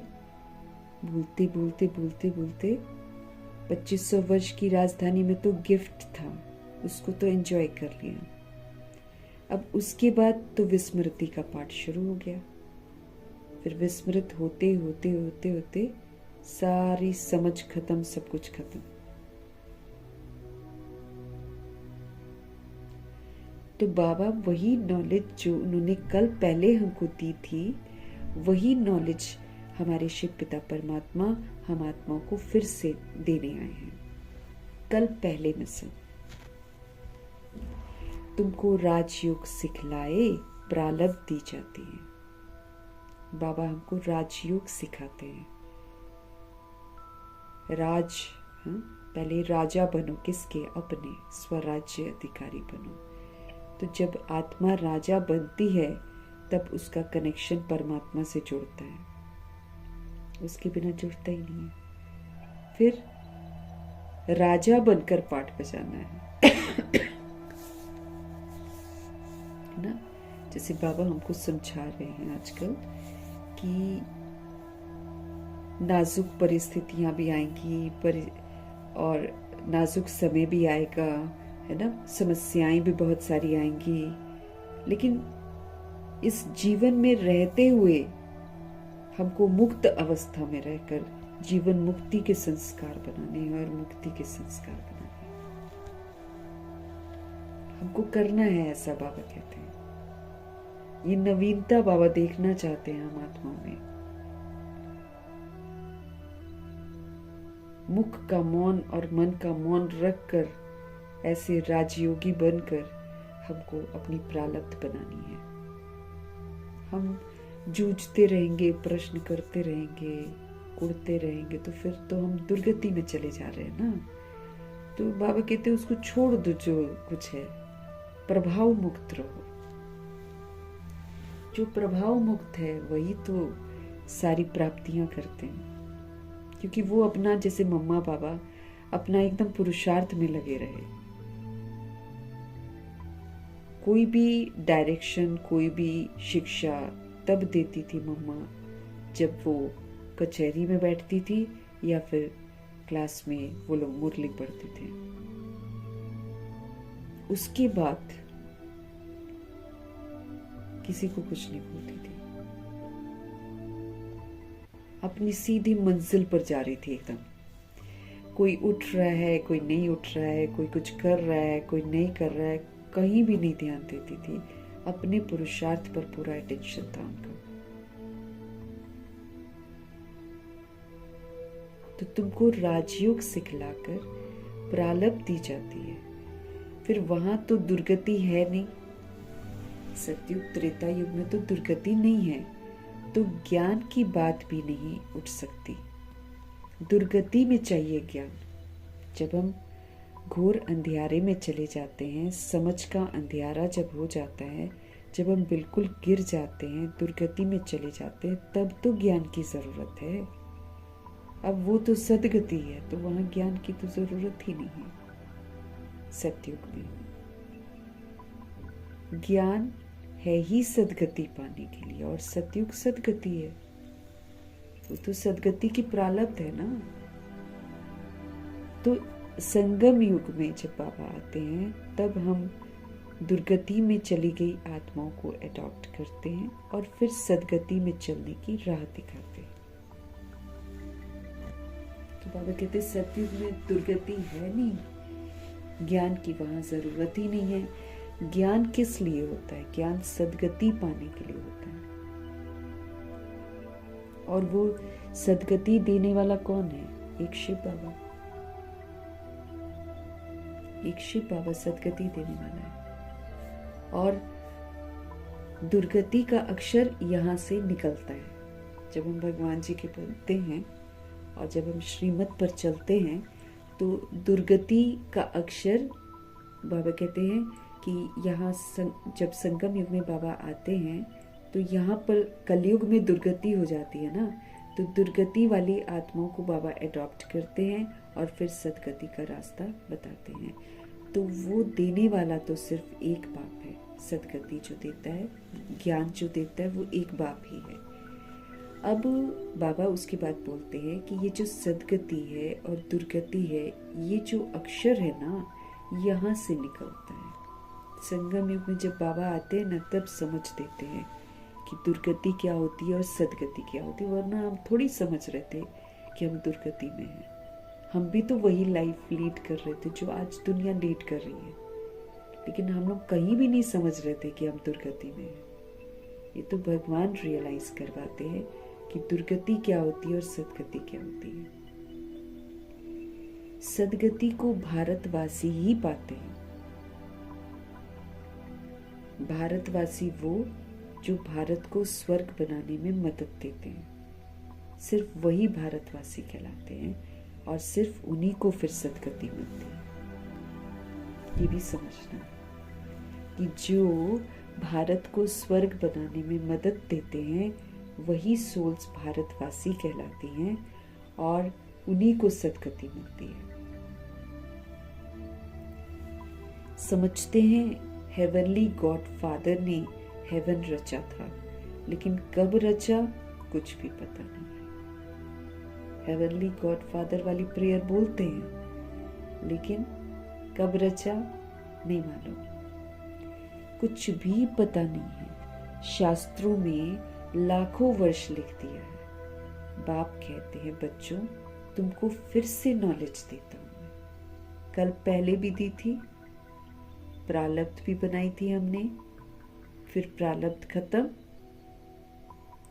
भूलते भूलते भूलते भूलते 2500 वर्ष की राजधानी में तो गिफ्ट था, उसको तो एंजॉय कर लिया। अब उसके बाद तो विस्मृति का पाठ शुरू हो गया। फिर विस्मृत होते होते होते होते सारी समझ खत्म, सब कुछ खत्म। तो बाबा वही नॉलेज जो उन्होंने कल पहले हमको दी थी, वही नॉलेज हमारे शिव पिता परमात्मा हम आत्माओं को फिर से देने आए हैं। कल पहले में से तुमको राजयोग सिखलाए प्रारब्ध दी जाती है। बाबा हमको राजयोग सिखाते हैं। पहले राजा बनो, किसके? अपने स्वराज्य अधिकारी बनो। तो जब आत्मा राजा बनती है तब उसका कनेक्शन परमात्मा से जुड़ता है, उसके बिना जुड़ता ही नहीं है। फिर राजा बनकर पाठ बजाना है ना। जैसे बाबा हमको समझा रहे हैं आजकल कि नाजुक परिस्थितियां भी आएंगी और नाजुक समय भी आएगा, है ना। समस्याएं भी बहुत सारी आएंगी, लेकिन इस जीवन में रहते हुए हमको मुक्त अवस्था में रहकर जीवन मुक्ति के संस्कार बनाने हैं और मुक्ति के संस्कार बनाने हैं। हमको करना है ऐसा, बाबा कहते हैं। ये नवीनता बाबा देखना चाहते हैं हम आत्माओं में। मुख का मौन और मन का मौन रखकर ऐसे राजयोगी बनकर हमको अपनी प्रारब्ध बनानी है। हम जूझते रहेंगे, प्रश्न करते रहेंगे, कुड़ते रहेंगे, तो फिर तो हम दुर्गति में चले जा रहे हैं ना। तो बाबा कहते हैं उसको छोड़ दो, जो कुछ है प्रभाव मुक्त रहो। जो प्रभाव मुक्त है वही तो सारी प्राप्तियां करते हैं, क्योंकि वो अपना, जैसे मम्मा पापा अपना एकदम पुरुषार्थ में लगे रहे। कोई भी डायरेक्शन, कोई भी शिक्षा तब देती थी मम्मा जब वो कचहरी में बैठती थी या फिर क्लास में वो लोग मुरली पढ़ते थे। उसके बाद किसी को कुछ नहीं बोलती थी, अपनी सीधी मंजिल पर जा रही थी एकदम। कोई उठ रहा है, कोई नहीं उठ रहा है, कोई कुछ कर रहा है, कोई नहीं कर रहा है, कहीं भी नहीं ध्यान देती थी। अपने पुरुषार्थ पर पूरा अटेंशन था उनका। तो तुमको राजयोग सिखलाकर प्रारब्ध दी जाती है। फिर वहां तो दुर्गति है नहीं। सतयुग त्रेता युग में तो दुर्गति नहीं है, तो ज्ञान की बात भी नहीं उठ सकती। दुर्गति में चाहिए ज्ञान। जब हम घोर अंधियारे में चले जाते हैं, समझ का अंधियारा जब हो जाता है, जब हम बिल्कुल गिर जाते हैं, दुर्गति में चले जाते हैं, तब तो ज्ञान की जरूरत है। अब वो तो सदगति है, तो वहां ज्ञान की तो जरूरत ही नहीं है। सतयुग में ज्ञान है ही सदगति पाने के लिए, और सतयुग सदगति है। वो तो सदगति की प्रारब्ध है ना। तो संगम युग में जब बाबा आते हैं तब हम दुर्गति में चली गई आत्माओं को अडॉप्ट करते हैं और फिर सदगति में चलने की राह दिखाते हैं। तो बाबा कहते सतयुग में दुर्गति है नहीं, ज्ञान की वहां जरूरत ही नहीं है। ज्ञान किस लिए होता है? ज्ञान सदगति पाने के लिए होता है। और वो सदगति देने वाला कौन है? एक शिव बाबा। एक शिव बाबा सदगति देने वाला है। और दुर्गति का अक्षर यहां से निकलता है। जब हम भगवान जी के बोलते हैं और जब हम श्रीमत पर चलते हैं तो दुर्गति का अक्षर, बाबा कहते हैं कि यहाँ जब संगम युग में बाबा आते हैं तो यहाँ पर कलयुग में दुर्गति हो जाती है ना, तो दुर्गति वाली आत्माओं को बाबा अडॉप्ट करते हैं और फिर सदगति का रास्ता बताते हैं। तो वो देने वाला तो सिर्फ एक बाप है। सदगति जो देता है, ज्ञान जो देता है, वो एक बाप ही है। अब बाबा उसके बाद बोलते हैं कि ये जो सदगति है और दुर्गति है, ये जो अक्षर है ना, यहाँ से निकलता है। संगम युग में जब बाबा आते हैं ना, तब समझ देते हैं कि दुर्गति क्या होती है और सदगति क्या होती है, वरना हम थोड़ी समझ रहे थे कि हम दुर्गति में हैं। हम भी तो वही लाइफ लीड कर रहे थे जो आज दुनिया लीड कर रही है, लेकिन हम लोग कहीं भी नहीं समझ रहे थे कि हम दुर्गति में हैं। ये तो भगवान रियलाइज करवाते हैं कि दुर्गति क्या होती है और सदगति क्या होती है। सदगति को भारतवासी ही पाते हैं। भारतवासी वो जो भारत को स्वर्ग बनाने में मदद देते हैं, सिर्फ वही भारतवासी कहलाते हैं और सिर्फ उन्हीं को फिर सदगति मिलती है। ये भी समझना कि जो भारत को स्वर्ग बनाने में मदद देते हैं वही सोल्स भारतवासी कहलाती हैं और उन्हीं को सदगति मिलती है। समझते हैं हेवनली गॉड फादर ने हेवन रचा था, लेकिन कब रचा कुछ भी पता नहीं है। हेवनली गॉड फादर वाली प्रेयर बोलते हैं, लेकिन कब रचा नहीं मालूम, कुछ भी पता नहीं है। शास्त्रों में लाखों वर्ष लिख दिया है। बाप कहते हैं बच्चों, तुमको फिर से नॉलेज देता हूं मैं। कल पहले भी दी थी, प्रारब्ध भी बनाई थी हमने, फिर प्रारब्ध खत्म,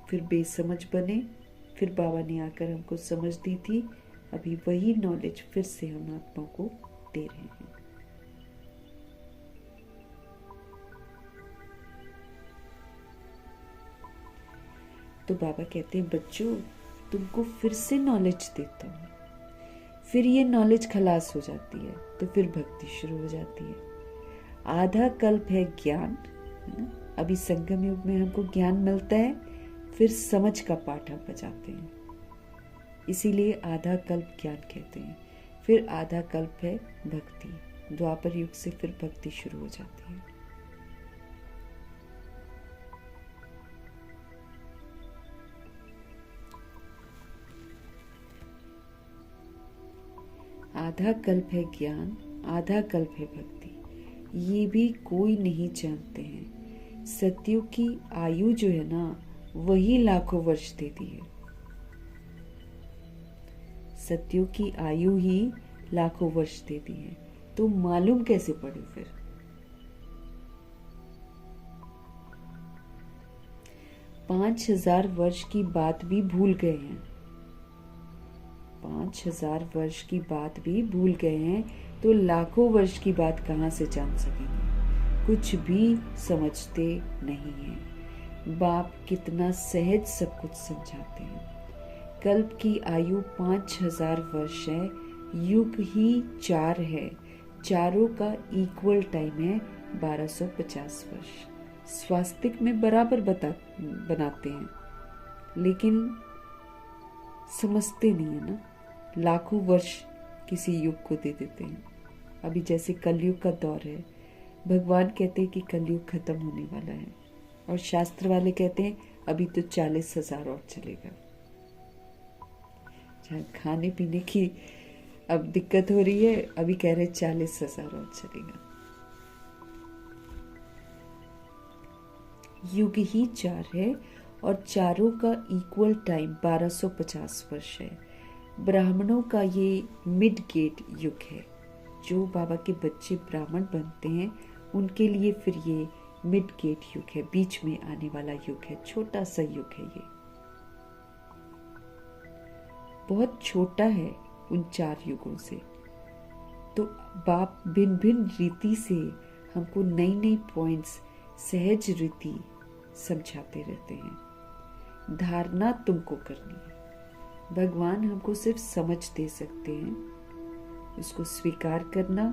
फिर बेसमझ बने, फिर बाबा ने आकर हमको समझ दी थी। अभी वही नॉलेज फिर से हम आत्माओं को दे रहे हैं। तो बाबा कहते हैं बच्चों, तुमको फिर से नॉलेज देता हूँ। फिर ये नॉलेज खलास हो जाती है तो फिर भक्ति शुरू हो जाती है। आधा कल्प है ज्ञान, है ना? अभी संगम युग में हमको ज्ञान मिलता है, फिर समझ का पाठ हम बजाते हैं, इसीलिए आधा कल्प ज्ञान कहते हैं। फिर आधा कल्प है भक्ति। द्वापर युग से फिर भक्ति शुरू हो जाती है। आधा कल्प है ज्ञान, आधा कल्प है भक्ति, ये भी कोई नहीं जानते हैं। सत्युग की आयु जो है ना, वही लाखों वर्ष देती है। सत्युग की आयु ही लाखों वर्ष देती है, तो मालूम कैसे पड़े फिर? पांच 5000 वर्ष की बात भी भूल गए हैं। 5000 वर्ष की बात भी भूल गए हैं, तो लाखों वर्ष की बात कहाँ से जान सकेंगे? कुछ भी समझते नहीं हैं। बाप कितना सहज सब कुछ समझाते हैं। कल्प की आयु 5000 वर्ष है, युग ही 4 है, चारों का इक्वल टाइम है 1250 वर्ष। स्वास्तिक में बराबर बनाते हैं, लेकिन समझते नहीं है ना। लाखों वर्ष किसी युग को दे देते हैं। अभी जैसे कलयुग का दौर है, भगवान कहते हैं कि कलयुग खत्म होने वाला है, और शास्त्र वाले कहते हैं अभी तो 40,000 और चलेगा। जहाँ खाने पीने की अब दिक्कत हो रही है, अभी कह रहे 40,000 और चलेगा। युग ही 4 है और चारों का इक्वल टाइम 1250 वर्ष है। ब्राह्मणों का ये मिड गेट युग है। जो बाबा के बच्चे ब्राह्मण बनते हैं उनके लिए फिर ये मिड गेट युग है, बीच में आने वाला युग है, छोटा सा युग है। ये बहुत छोटा है उन 4 युगों से। तो बाप भिन्न भिन्न रीति से हमको नई नई पॉइंट्स सहज रीति समझाते रहते हैं। धारणा तुमको करनी है। भगवान हमको सिर्फ समझ दे सकते हैं, उसको स्वीकार करना,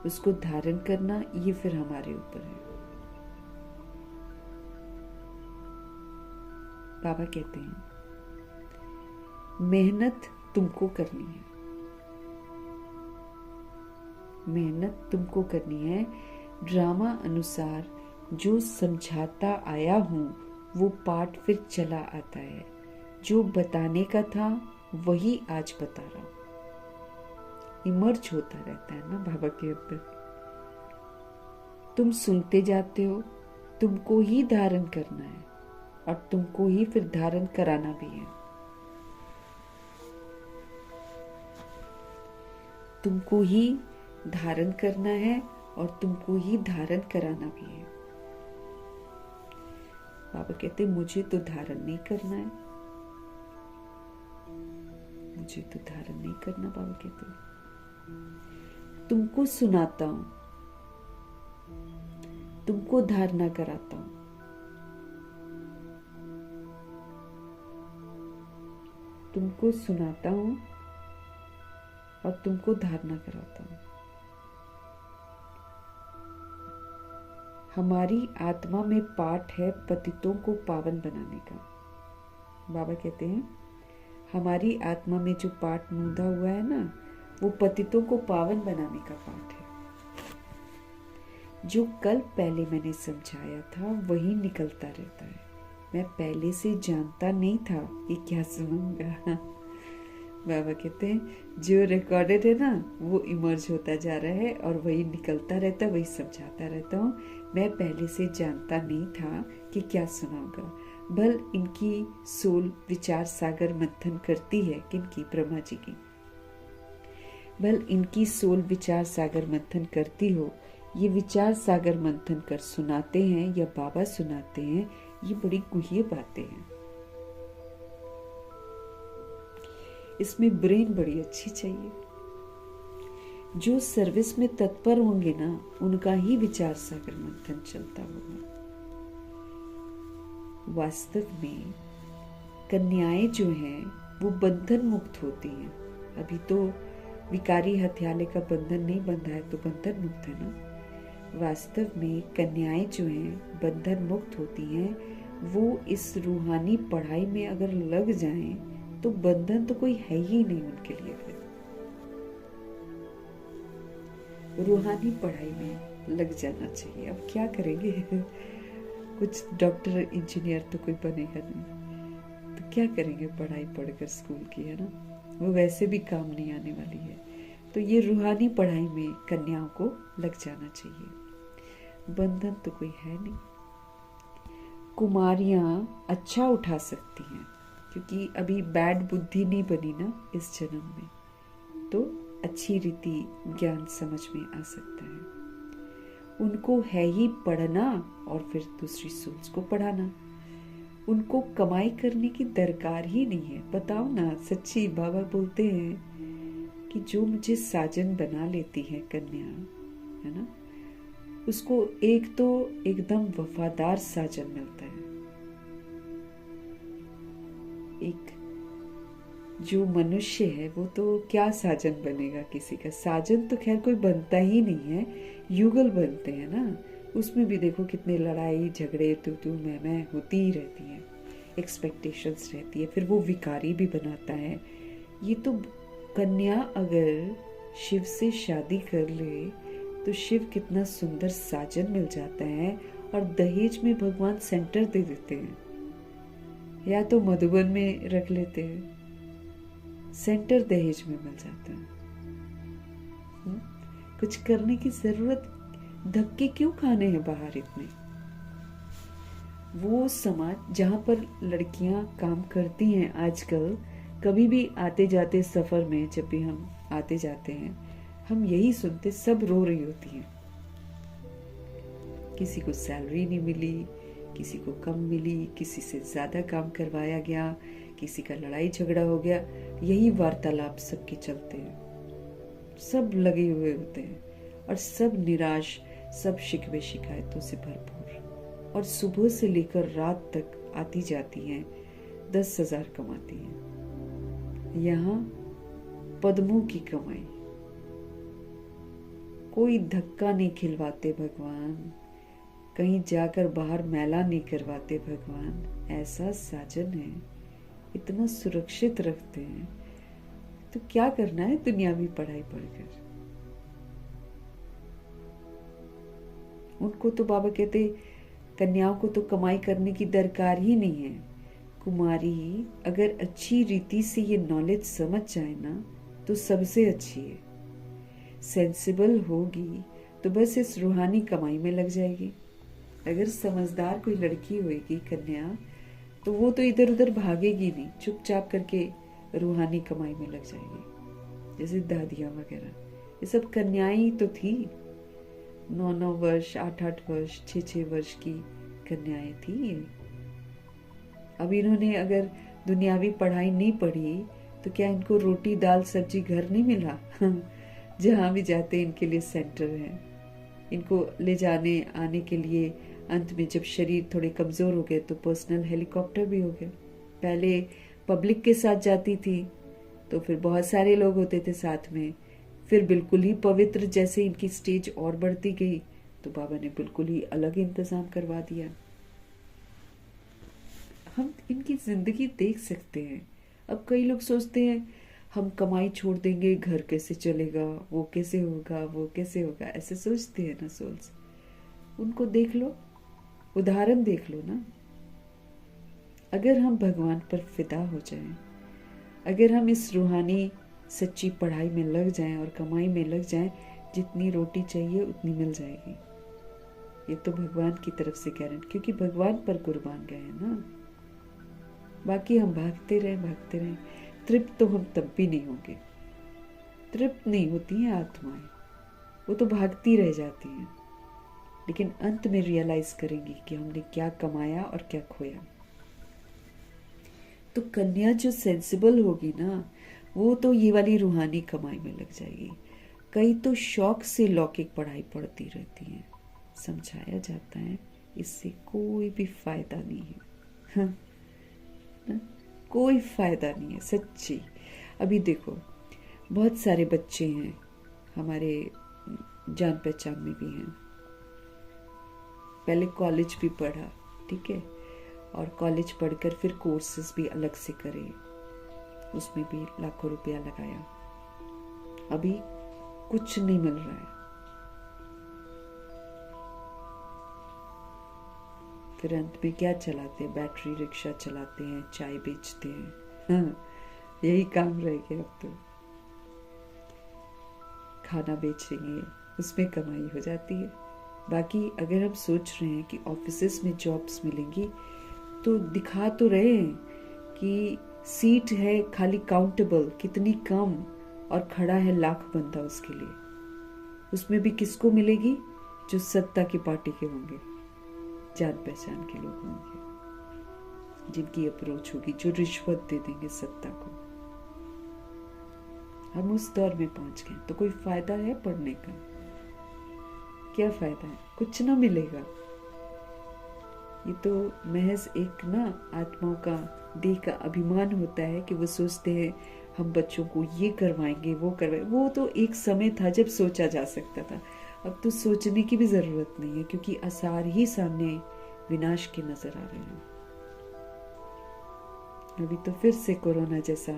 उसको धारण करना, ये फिर हमारे ऊपर है। बाबा कहते हैं मेहनत तुमको करनी है, मेहनत तुमको करनी है। ड्रामा अनुसार जो समझाता आया हूं वो पाठ फिर चला आता है। जो बताने का था वही आज बता रहा हूं। इमर्ज होता रहता है ना बाबा के अंदर। तुम सुनते जाते हो, तुमको ही धारण करना है और तुमको ही फिर धारण कराना भी है। तुमको ही धारण करना है और तुमको ही धारण कराना भी है। बाबा कहते मुझे तो धारण नहीं करना है, मुझे तो धारण नहीं करना। बाबा कहते तुमको सुनाता हूं, तुमको धारणा कराता हूं। तुमको सुनाता हूं और तुमको धारणा कराता हूं। हमारी आत्मा में पाठ है पतितों को पावन बनाने का। बाबा कहते हैं हमारी आत्मा में जो पाठ मूंदा हुआ है ना, वो पतितों को पावन बनाने का पाठ है। जो कल पहले मैंने समझाया था वही निकलता रहता है। मैं पहले से जानता नहीं था कि क्या सुनूंगा। बाबा कहते हैं जो रिकॉर्डेड है ना वो इमर्ज होता जा रहा है और वही निकलता रहता है, वही समझाता रहता हूँ। मैं पहले से जानता नहीं था कि क्या सुनाऊंगा। भल इनकी सोल विचार सागर मंथन करती है, किनकी? ब्रह्मा जी की। भल इनकी सोल विचार सागर मंथन करती हो। ये विचार सागर मंथन कर सुनाते हैं या बाबा सुनाते हैं, ये बड़ी गुह्य बातें हैं। इसमें ब्रेन बड़ी अच्छी चाहिए। जो सर्विस में तत्पर होंगे ना, उनका ही विचार सागर मंथन चलता होगा। वास्तव में कन्याएं जो हैं वो बंधन मुक्त होती हैं। अभी तो विकारी हत्याले का बंधन नहीं बंधा है तो बंधन मुक्त है ना। वास्तव में कन्याएं जो हैं बंधन मुक्त होती हैं। वो इस रूहानी पढ़ाई में अगर लग जाएं तो बंधन तो कोई है ही नहीं उनके लिए। फिर रूहानी पढ़ाई में लग जाना चाहिए। अब क्या करेंगे? कुछ डॉक्टर इंजीनियर तो कोई बनेगा नहीं, तो क्या करेंगे पढ़ाई पढ़कर स्कूल की, है ना? वो वैसे भी काम नहीं आने वाली है। तो ये रूहानी पढ़ाई में कन्याओं को लग जाना चाहिए। बंधन तो कोई है नहीं। कुमारियां अच्छा उठा सकती हैं क्योंकि अभी बैड बुद्धि नहीं बनी ना इस जन्म में, तो अच्छी रीति ज्ञान समझ में आ सकता है। उनको है ही पढ़ना और फिर दूसरी सोल्स को पढ़ाना। उनको कमाई करने की दरकार ही नहीं है। बताओ ना, सच्ची बाबा बोलते हैं कि जो मुझे साजन बना लेती है कन्या, है ना, उसको एक तो एकदम वफादार साजन मिलता है। एक जो मनुष्य है वो तो क्या साजन बनेगा किसी का? साजन तो खैर कोई बनता ही नहीं है, युगल बनते हैं ना। उसमें भी देखो कितने लड़ाई झगड़े तू मैं होती ही रहती है, एक्सपेक्टेशंस रहती है, फिर वो विकारी भी बनाता है। ये तो कन्या अगर शिव से शादी कर ले तो शिव कितना सुंदर साजन मिल जाता है। और दहेज में भगवान सेंटर दे देते हैं, या तो मधुबन में रख लेते हैं, सेंटर दहेज में मिल जाता है। कुछ करने की जरूरत, धक्के क्यों खाने हैं बाहर इतने? वो समाज जहाँ पर लड़कियाँ काम करती हैं आजकल, कभी भी आते जाते सफर में जब भी हम आते जाते हैं, हम यही सुनते, सब रो रही होती हैं। किसी को सैलरी नहीं मिली, किसी को कम मिली, किसी से ज्यादा काम करवाया गया, किसी का लड़ाई झगड़ा हो गया। यही वार्तालाप सबके चलते हैं। सब लगे हुए होते हैं और सब निराश, सब शिकवे शिकायतों से भरपूर, और सुबह से लेकर रात तक आती जाती हैं, 10,000 कमाती हैं। यहाँ पद्मों की कमाई, कोई धक्का नहीं खिलवाते भगवान, कहीं जाकर बाहर मैला नहीं करवाते भगवान। ऐसा साजन है, इतना सुरक्षित रखते हैं, तो क्या करना है दुनियावी पढ़ाई पढ़कर। उनको तो बाबा कहते, कन्याओं को तो कमाई करने की दरकार ही नहीं है। कुमारी अगर अच्छी रीति से ये नॉलेज समझ जाए ना, तो सबसे अच्छी है। सेंसिबल होगी तो बस इस रूहानी कमाई में लग जाएगी। अगर समझदार कोई लड़की होगी कन्या, तो वो तो इधर उधर भागेगी नहीं, चुपचाप करके रूहानी कमाई में लग जाएगी। जैसे दादियां वगैरह, ये सब कन्याएं तो थी, 9-9 वर्ष, 8-8 वर्ष, 6-6 वर्ष की कन्याएं थी ये। अब इन्होंने अगर दुनियावी पढ़ाई नहीं पढ़ी, तो क्या इनको रोटी दाल सब्जी घर नहीं मिला? जहां भी जाते इनके लिए सेंटर है। इनको ले जाने आने के लिए अंत में जब शरीर थोड़े कमजोर हो गए तो पर्सनल हेलीकॉप्टर भी हो गया। पहले पब्लिक के साथ जाती थी, तो फिर बहुत सारे लोग होते थे साथ में। फिर बिल्कुल ही पवित्र, जैसे इनकी स्टेज और बढ़ती गई, तो बाबा ने बिल्कुल ही अलग इंतजाम करवा दिया। हम इनकी जिंदगी देख सकते हैं। अब कई लोग सोचते हैं हम कमाई छोड़ देंगे, घर कैसे चलेगा, वो कैसे होगा, वो कैसे होगा, ऐसे सोचते हैं ना सोल्स। उनको देख लो, उदाहरण देख लो ना। अगर हम भगवान पर फिदा हो जाएं, अगर हम इस रूहानी सच्ची पढ़ाई में लग जाएं और कमाई में लग जाएं, जितनी रोटी चाहिए उतनी मिल जाएगी। ये तो भगवान की तरफ से गारंटी, क्योंकि भगवान पर कुर्बान गए हैं ना। बाकी हम भागते रहें, तृप्त तो हम तब भी नहीं होंगे। तृप्त नहीं होती हैं आत्माएं, वो तो भागती रह जाती हैं, लेकिन अंत में रियलाइज करेंगी कि हमने क्या कमाया और क्या खोया। तो कन्या जो सेंसिबल होगी ना, वो तो ये वाली रूहानी कमाई में लग जाएगी। कई तो शौक से लौकिक पढ़ाई पढ़ती रहती हैं। समझाया जाता है इससे कोई भी फायदा नहीं है। हाँ? कोई फायदा नहीं है सच्ची। अभी देखो, बहुत सारे बच्चे हैं हमारे जान पहचान में भी हैं, पहले कॉलेज भी पढ़ा, ठीक है, और कॉलेज पढ़कर फिर कोर्सेज भी अलग से करे, उसमें भी लाखों रुपया लगाया, अभी कुछ नहीं मिल रहा है। फिर अंत में क्या चलाते हैं? बैटरी रिक्शा चलाते हैं, चाय बेचते हैं। हाँ, यही काम रह गया अब तो। खाना बेचेंगे, उसमें कमाई हो जाती है। बाकी अगर हम सोच रहे हैं कि ऑफिसेस में जॉब्स मिलेंगी, तो दिखा तो रहे हैं कि सीट है खाली काउंटेबल कितनी कम, और खड़ा है लाख बंदा उसके लिए। उसमें भी किसको मिलेगी? जो सत्ता की पार्टी के होंगे, जान पहचान के लोग होंगे, जिनकी अप्रोच होगी, जो रिश्वत दे देंगे सत्ता को। हम उस दौर में पहुंच गए, तो कोई फायदा है पढ़ने का? क्या फायदा है? कुछ ना मिलेगा। ये तो महज एक ना आत्माओं का, देह का अभिमान होता है कि वो सोचते हैं हम बच्चों को ये करवाएंगे, वो करवाएंगे। वो तो एक समय था जब सोचा जा सकता था, अब तो सोचने की भी जरूरत नहीं है, क्योंकि आसार ही सामने विनाश के नजर आ रहे हैं। अभी तो फिर से कोरोना जैसा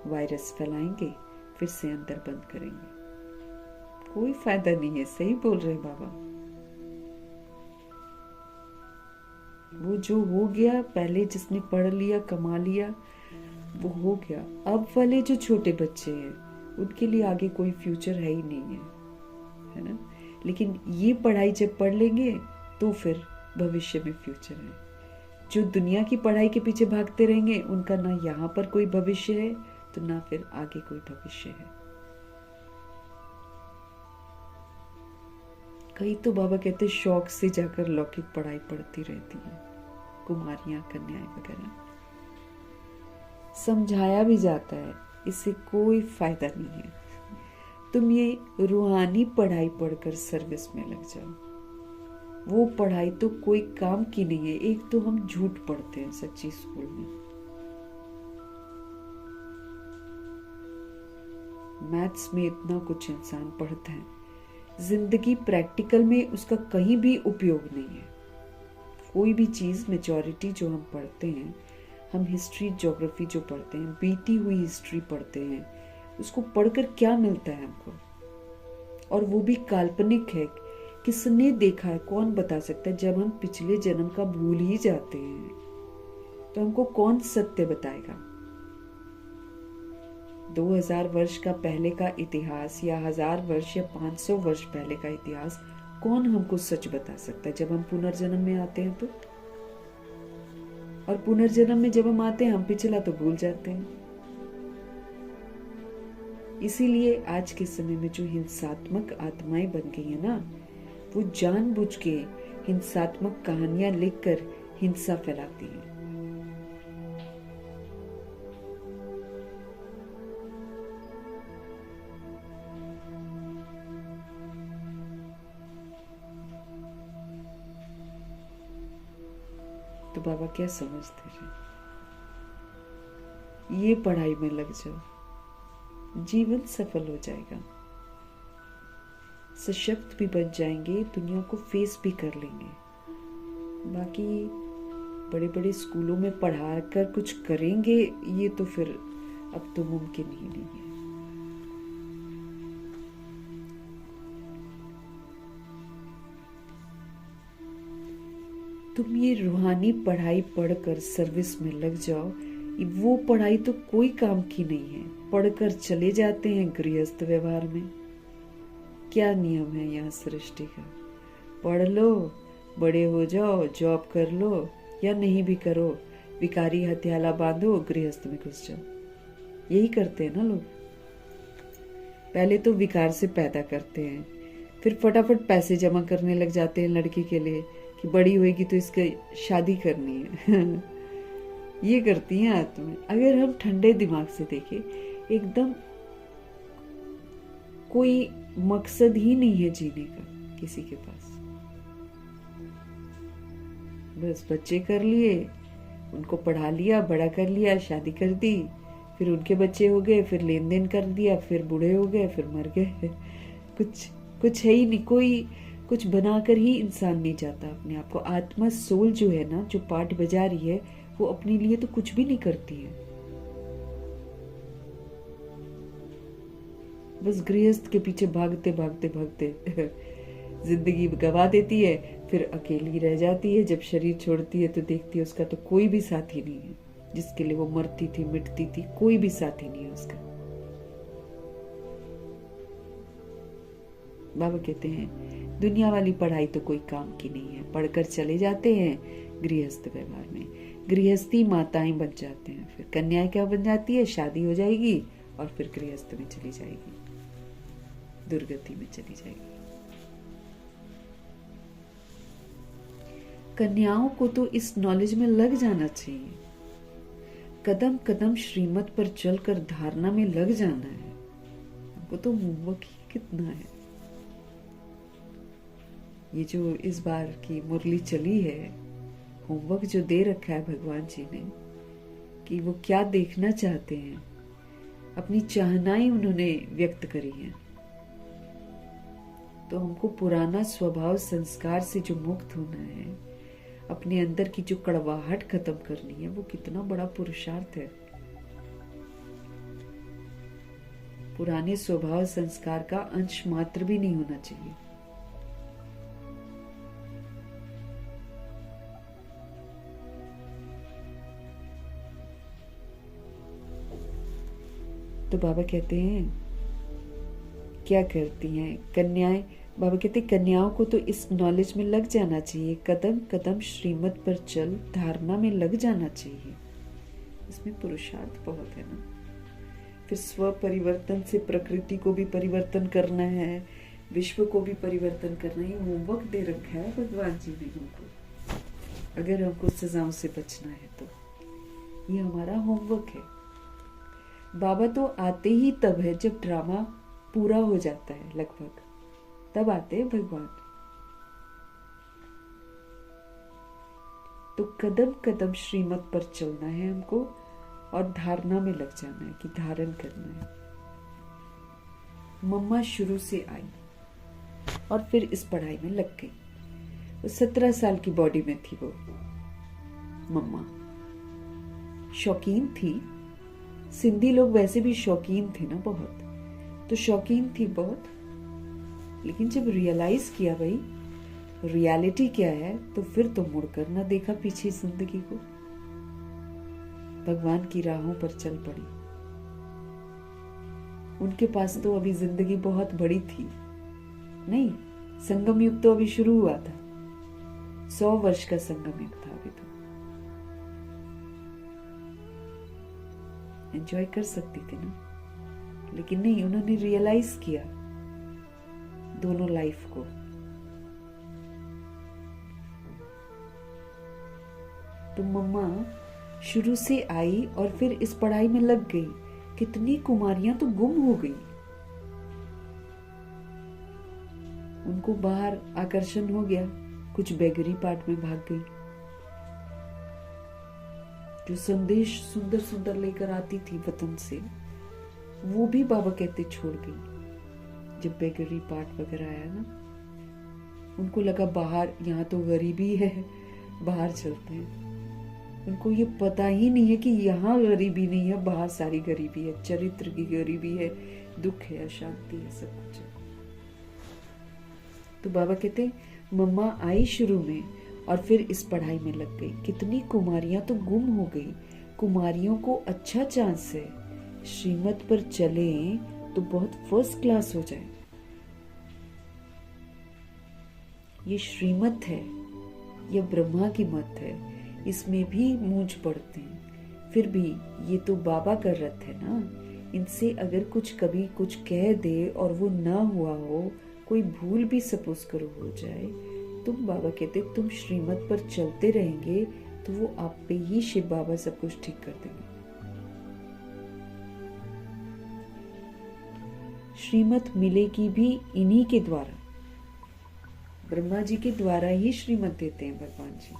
वायरस फैलाएंगे, फिर से अंदर बंद करेंगे। कोई फायदा नहीं है। सही बोल रहे बाबा। वो जो हो गया, पहले जिसने पढ़ लिया, कमा लिया, वो हो गया। अब वाले जो छोटे बच्चे हैं, उनके लिए आगे कोई फ्यूचर है ही नहीं है ना। लेकिन ये पढ़ाई जब पढ़ लेंगे, तो फिर भविष्य में फ्यूचर है। जो दुनिया की पढ़ाई के पीछे भागते रहेंगे उनका ना यहाँ पर कोई भविष्य है तो ना फिर आगे कोई भविष्य है। कई तो बाबा कहते शौक से जाकर लौकिक पढ़ाई पढ़ती रहती है, कुमारियां, कन्याएं वगैरह। समझाया भी जाता है इससे कोई फायदा नहीं है, तुम ये रूहानी पढ़ाई पढ़कर सर्विस में लग जाओ। वो पढ़ाई तो कोई काम की नहीं है। एक तो हम झूठ पढ़ते हैं सच्ची स्कूल में, मैथ्स में इतना कुछ इंसान पढ़ता है, जिंदगी प्रैक्टिकल में उसका कहीं भी उपयोग नहीं है। कोई भी चीज मेजॉरिटी जो हम पढ़ते हैं, हम हिस्ट्री ज्योग्राफी जो पढ़ते हैं, बीती हुई हिस्ट्री पढ़ते हैं, उसको पढ़कर क्या मिलता है हमको? और वो भी काल्पनिक है। किसने देखा है, कौन बता सकता है? जब हम पिछले जन्म का भूल ही जाते हैं तो हमको कौन सत्य बताएगा? 2000 वर्ष का पहले का इतिहास या 1000 वर्ष या 500 वर्ष पहले का इतिहास कौन हमको सच बता सकता है जब हम पुनर्जन्म में आते हैं तो? और पुनर्जन्म में जब हम आते हैं हम पिछला तो भूल जाते हैं। इसीलिए आज के समय में जो हिंसात्मक आत्माएं बन गई है ना, वो जानबूझ के हिंसात्मक कहानियां लिखकर हिंसा फैलाती हैं। तो बाबा क्या समझते हैं? ये पढ़ाई में लग जाओ, जीवन सफल हो जाएगा, सशक्त भी बन जाएंगे, दुनिया को फेस भी कर लेंगे। बाकी बड़े बड़े स्कूलों में पढ़ा कर कुछ करेंगे ये तो फिर अब तो मुमकिन ही नहीं है। तुम ये रूहानी पढ़ाई पढ़कर सर्विस में लग जाओ, वो पढ़ाई तो कोई काम की नहीं है। पढ़कर चले जाते हैं गृहस्थ व्यवहार में। क्या नियम है यहाँ सृष्टि का? पढ़ लो, बड़े हो जाओ, जॉब कर लो या नहीं भी करो, भिखारी हथियाला बांधो, गृहस्थ में घुस जाओ। यही करते हैं ना लोग। पहले तो विकार से पैदा करते हैं, फिर फटाफट पैसे जमा करने लग जाते हैं लड़की के लिए कि बड़ी होएगी तो इसकी शादी करनी है। ये करती हैं आत्माएं। अगर हम ठंडे दिमाग से देखें, एकदम कोई मकसद ही नहीं है जीने का किसी के पास। बस बच्चे कर लिए, उनको पढ़ा लिया, बड़ा कर लिया, शादी कर दी, फिर उनके बच्चे हो गए, फिर लेन देन कर दिया, फिर बूढ़े हो गए, फिर मर गए। कुछ है ही नहीं। कोई कुछ बनाकर ही इंसान नहीं चाहता अपने आप को। आत्मा सोल जो है ना, जो पाठ बजा रही है, वो अपने लिए तो कुछ भी नहीं करती है। बस गृहस्थ के पीछे भागते भागते भागते जिंदगी गवा देती है, फिर अकेली रह जाती है। जब शरीर छोड़ती है तो देखती है उसका तो कोई भी साथी नहीं है। जिसके लिए वो मरती थी, मिटती थी, कोई भी साथी नहीं है उसका। बाबा कहते हैं दुनिया वाली पढ़ाई तो कोई काम की नहीं है। पढ़कर चले जाते हैं गृहस्थ व्यवहार में, गृहस्थी माताएं बन जाते हैं। फिर कन्याएं क्या बन जाती है? शादी हो जाएगी और फिर गृहस्थ में चली जाएगी, दुर्गति में चली जाएगी। कन्याओं को तो इस नॉलेज में लग जाना चाहिए। कदम कदम श्रीमत पर चलकर धारणा में लग जाना है। हमको तो होमवर्क ही कितना है। ये जो इस बार की मुरली चली है, होमवर्क जो दे रखा है भगवान जी ने कि वो क्या देखना चाहते हैं, अपनी चाहनाएं उन्होंने व्यक्त करी हैं। तो हमको पुराना स्वभाव संस्कार से जो मुक्त होना है, अपने अंदर की जो कड़वाहट खत्म करनी है, वो कितना बड़ा पुरुषार्थ है। पुराने स्वभाव संस्कार का अंश मात्र भी नहीं होना चाहिए। तो बाबा कहते हैं क्या करती हैं कन्याएं? बाबा कहते कन्याओं को तो इस नॉलेज में लग जाना चाहिए, कदम कदम श्रीमत पर चल, धारणा में लग जाना चाहिए। इसमें पुरुषार्थ बहुत है ना। फिर स्व परिवर्तन से प्रकृति को भी परिवर्तन करना है, विश्व को भी परिवर्तन करना है। होमवर्क दे रखा है भगवान जी ने हमको, अगर हमको सजाओं से बचना है तो ये हमारा होमवर्क है। बाबा तो आते ही तब है जब ड्रामा पूरा हो जाता है, लगभग तब आते हैं भगवान। तो कदम कदम श्रीमत पर चलना है हमको और धारणा में लग जाना है कि धारण करना है। मम्मा शुरू से आई और फिर इस पढ़ाई में लग गई। वो 17 साल की बॉडी में थी वो मम्मा, शौकीन थी। सिंधी लोग वैसे भी शौकीन थे ना बहुत, तो शौकीन थी बहुत। लेकिन जब रियलाइज किया भाई रियलिटी क्या है, तो फिर तो मुड़कर ना देखा पीछे जिंदगी को, भगवान की राहों पर चल पड़ी। उनके पास तो अभी जिंदगी बहुत बड़ी थी नहीं, संगम युग तो अभी शुरू हुआ था, 100 वर्ष का संगम युग था अभी तो। एंजॉय कर सकती थी ना, लेकिन नहीं, उन्होंने रियलाइज किया दोनों लाइफ को। तो मम्मा शुरू से आई और फिर इस पढ़ाई में लग गई। कितनी कुमारियां तो गुम हो गई, उनको बाहर आकर्षण हो गया, कुछ बेगरी पार्ट में भाग गई। जो संदेश सुंदर सुंदर लेकर आती थी वतन से, वो भी बाबा कहते छोड़ गई। जब बेगरी पार्ट वगैरह आया ना, उनको लगा बाहर, यहाँ तो गरीबी है, बाहर चलते हैं। उनको ये पता ही नहीं है कि यहाँ गरीबी नहीं है, बाहर सारी गरीबी है, चरित्र की गरीबी है, दुख है, अशांति है, सब कुछ है। तो बाबा कहते मम्मा आई शुरू में और फिर इस पढ़ाई में लग गई। कितनी कुमारियां तो गुम हो गई। कुमारियों को अच्छा चांस है, श्रीमत पर चले तो बहुत फर्स्ट क्लास हो जाए। ये श्रीमत है, यह ब्रह्मा की मत है, इसमें भी मूंझ पड़ते हैं। फिर भी ये तो बाबा का रथ है ना, इनसे अगर कुछ कभी कुछ कह दे और वो ना हुआ हो, कोई भूल भी सपोज करो हो जाए, तुम बाबा कहते तुम श्रीमत पर चलते रहेंगे तो वो आप पे ही शिव बाबा सब कुछ ठीक कर देंगे। श्रीमत मिलेगी भी इन्हीं के द्वारा, ब्रह्मा जी के द्वारा ही श्रीमत देते हैं भगवान जी।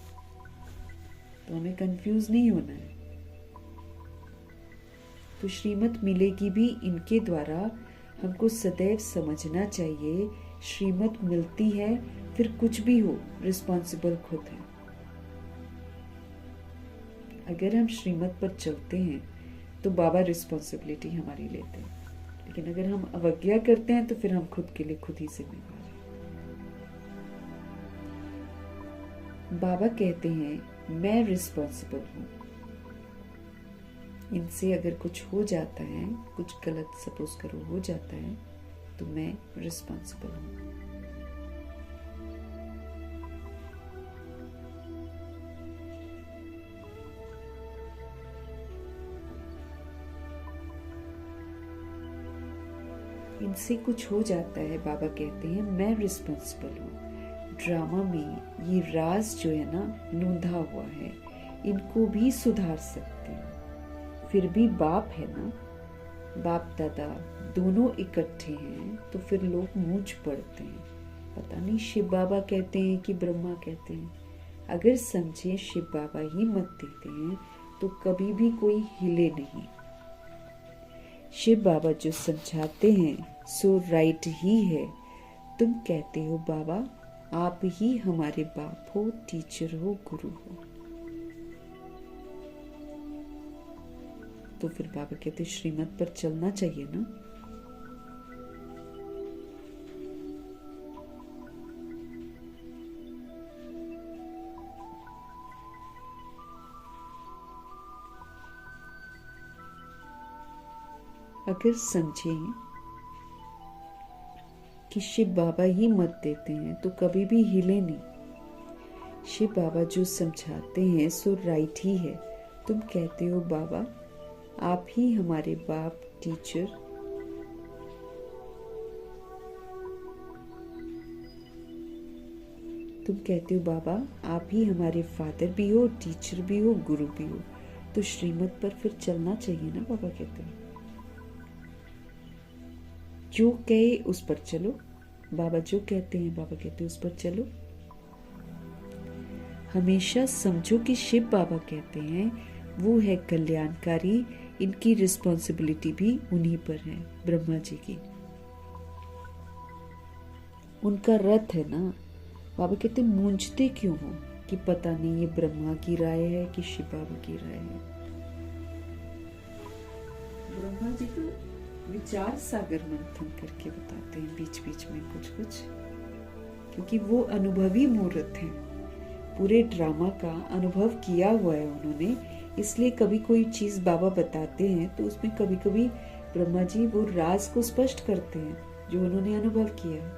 तो हमें कंफ्यूज नहीं होना है। तो श्रीमत मिलेगी भी इनके द्वारा, हमको सदैव समझना चाहिए श्रीमत मिलती है, फिर कुछ भी हो रिस्पॉन्सिबल खुद है। अगर हम श्रीमत पर चलते हैं तो बाबा रिस्पॉन्सिबिलिटी हमारी लेते हैं, लेकिन अगर हम अवज्ञा करते हैं तो फिर हम खुद के लिए खुद ही जिम्मेदार हैं। बाबा कहते हैं मैं रिस्पॉन्सिबल हूं, इनसे अगर कुछ हो जाता है, कुछ गलत सपोज करो हो जाता है, तो मैं रिस्पॉन्सिबल हूं। इनसे कुछ हो जाता है, बाबा कहते हैं मैं रिस्पॉन्सिबल हूँ। ड्रामा में ये राज जो है ना लूंधा हुआ है, इनको भी सुधार सकते हैं। फिर भी बाप है ना, बाप दादा दोनों इकट्ठे हैं, तो फिर लोग मूंझ पड़ते हैं। पता नहीं शिव बाबा कहते हैं कि ब्रह्मा कहते हैं। अगर समझे शिव बाबा ही मत देते हैं तो कभी भी कोई हिले नहीं। शिव बाबा जो समझाते हैं सो राइट ही है। तुम कहते हो बाबा आप ही हमारे बाप हो, टीचर हो, गुरु हो। तो फिर बाबा कहते श्रीमत पर चलना चाहिए ना। अगर समझें कि शिव बाबा ही मत देते हैं तो कभी भी हिले नहीं। शिव बाबा जो समझाते हैं सो राइट ही है। तुम कहते हो बाबा आप ही हमारे बाप टीचर, तुम कहते हो बाबा आप ही हमारे फादर भी हो, टीचर भी हो, गुरु भी हो, तो श्रीमत पर फिर चलना चाहिए ना। बाबा कहते हैं जो कहे उस पर चलो। बाबा जो कहते हैं बाबा कहते हैं उस पर चलो। हमेशा समझो कि शिव बाबा कहते हैं वो है कल्याणकारी, इनकी रिस्पॉन्सिबिलिटी भी उन्हीं पर है, ब्रह्मा जी की। उनका रथ है ना। बाबा कहते मूंझते क्यों हो कि पता नहीं ये ब्रह्मा की राय है कि शिव बाबा की राय है। ब्रह्मा जी तो विचार सागर मंथन करके बताते हैं बीच बीच में कुछ कुछ, क्योंकि वो अनुभवी मूर्त हैं, पूरे ड्रामा का अनुभव किया हुआ है उन्होंने। इसलिए कभी कोई चीज बाबा बताते हैं तो उसमें कभी कभी ब्रह्मा जी वो राज को स्पष्ट करते हैं जो उन्होंने अनुभव किया है,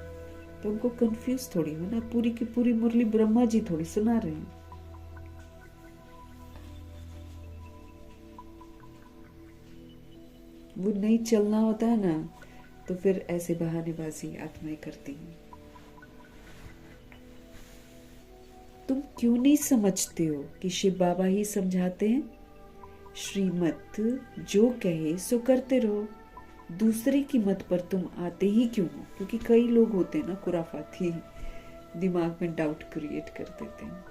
तो उनको कंफ्यूज थोड़ी हो ना। पूरी की पूरी मुरली ब्रह्मा जी थोड़ी सुना रहे हैं। वो नहीं चलना होता है ना तो फिर ऐसे बहानेबाजी आत्माएं करती हैं। तुम क्यों नहीं समझते हो कि शिव बाबा ही समझाते हैं? श्रीमत जो कहे सो करते रहो, दूसरे की मत पर तुम आते ही क्यों हो? क्योंकि कई लोग होते हैं ना खुराफाती, दिमाग में डाउट क्रिएट कर देते हैं।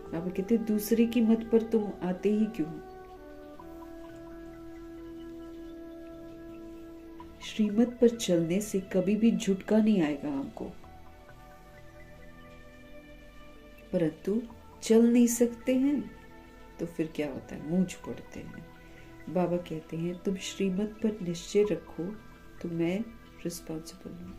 बाबा कहते दूसरे की मत पर तुम आते ही क्यों? श्रीमत पर चलने से कभी भी झुटका नहीं आएगा हमको, परंतु चल नहीं सकते हैं तो फिर क्या होता है, मूंझ पड़ते हैं। बाबा कहते हैं तुम श्रीमत पर निश्चय रखो तो मैं रिस्पॉन्सिबल हूं।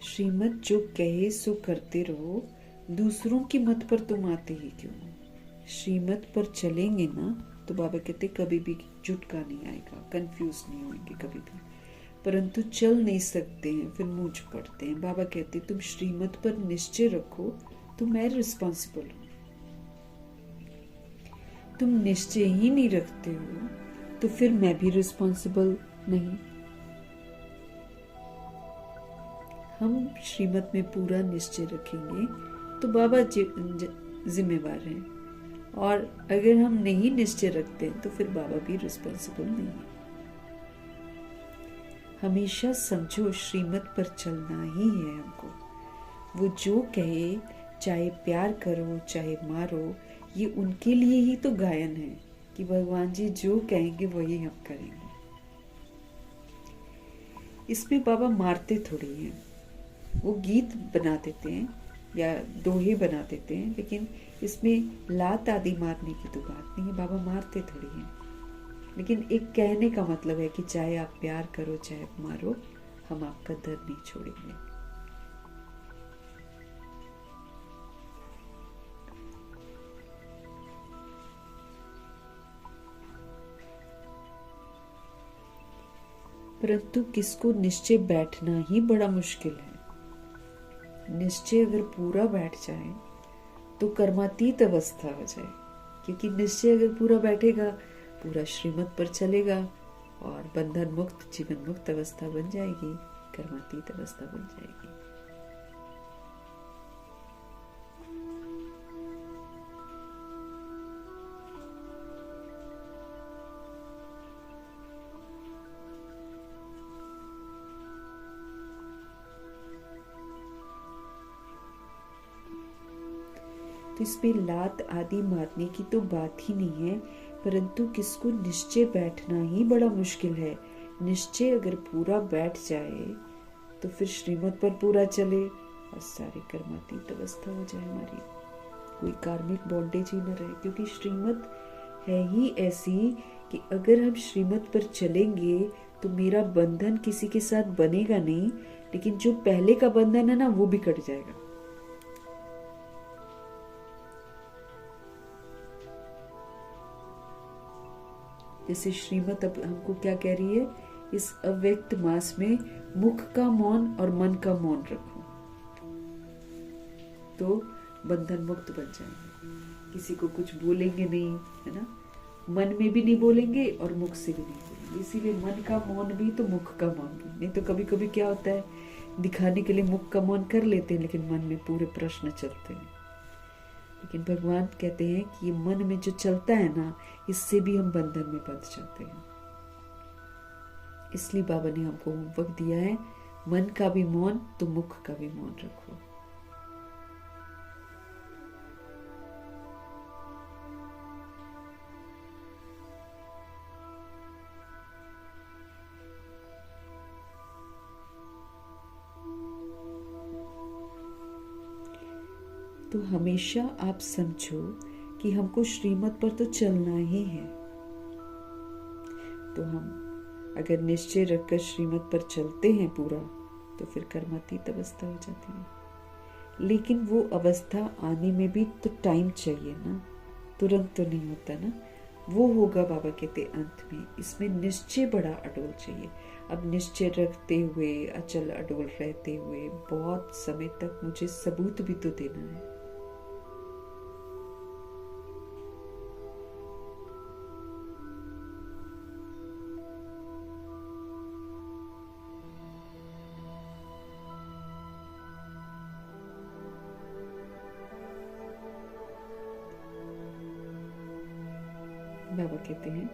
श्रीमत जो कहे सो करते रहो, दूसरों की मत पर तुम आते ही क्यों? श्रीमत पर चलेंगे ना तो बाबा कहते कभी भी झुटका नहीं आएगा, कंफ्यूज नहीं होंगे कभी भी, परंतु चल नहीं सकते हैं फिर मूंझ पड़ते हैं। बाबा कहते तुम श्रीमत पर निश्चय रखो तो मैं रिस्पॉन्सिबल हूं। तुम निश्चय ही नहीं रखते हो तो फिर मैं भी रिस्पॉन्सिबल नहीं। हम श्रीमत में पूरा निश्चय रखेंगे तो बाबा जिम्मेवार हैं, और अगर हम नहीं निश्चय रखते तो फिर बाबा भी रिस्पॉन्सिबल नहीं है। हमेशा समझो श्रीमत पर चलना ही है हमको। वो जो कहे, चाहे प्यार करो चाहे मारो, ये उनके लिए ही तो गायन है कि भगवान जी जो कहेंगे वही हम करेंगे। इसमें बाबा मारते थोड़ी हैं, वो गीत बना देते हैं या दोहे बना देते हैं, लेकिन इसमें लात आदि मारने की तो बात नहीं है। बाबा मारते थोड़ी हैं, लेकिन एक कहने का मतलब है कि चाहे आप प्यार करो चाहे आप मारो, हम आपका दर नहीं छोड़ेंगे। परंतु किसको निश्चय बैठना ही बड़ा मुश्किल है। निश्चय अगर पूरा बैठ जाए तो कर्मातीत अवस्था हो जाए, क्योंकि निश्चय अगर पूरा बैठेगा पूरा श्रीमत पर चलेगा और बंधन मुक्त जीवन मुक्त अवस्था बन जाएगी, कर्मातीत अवस्था बन जाएगी। तो इस पे लात आदि मारने की तो बात ही नहीं है, परंतु किसको निश्चय बैठना ही बड़ा मुश्किल है। निश्चय अगर पूरा बैठ जाए तो फिर श्रीमत पर पूरा चले और सारी कर्मातीत अवस्था हो जाए हमारी, कोई कार्मिक बॉन्डेज ही न रहे। क्योंकि श्रीमत है ही ऐसी कि अगर हम श्रीमत पर चलेंगे तो मेरा बंधन किसी के साथ बनेगा नहीं, लेकिन जो पहले का बंधन है ना वो भी कट जाएगा। जैसे श्रीमत अब हमको क्या कह रही है, इस अव्यक्त मास में मुख का मौन और मन का मौन रखो, तो बंधन मुक्त बन जाएंगे। किसी को कुछ बोलेंगे नहीं, है ना, मन में भी नहीं बोलेंगे और मुख से भी नहीं बोलेंगे। इसीलिए मन का मौन भी तो मुख का मौन भी। नहीं तो कभी कभी क्या होता है, दिखाने के लिए मुख का मौन कर लेते हैं, लेकिन मन में पूरे प्रश्न चलते हैं। लेकिन भगवान कहते हैं कि ये मन में जो चलता है ना, इससे भी हम बंधन में बंध जाते हैं। इसलिए बाबा ने हमको होमवर्क दिया है, मन का भी मौन तो मुख का भी मौन रखो। तो हमेशा आप समझो कि हमको श्रीमत पर तो चलना ही है। तो हम अगर निश्चय रखकर श्रीमत पर चलते हैं पूरा, तो फिर कर्मातीत अवस्था हो जाती है। लेकिन वो अवस्था आने में भी तो टाइम चाहिए ना, तुरंत तो नहीं होता ना। वो होगा बाबा कहते अंत में। इसमें निश्चय बड़ा अडोल चाहिए। अब निश्चय रखते हुए, अचल अडोल रहते हुए बहुत समय तक मुझे सबूत भी तो देना है। बाबा कहते हैं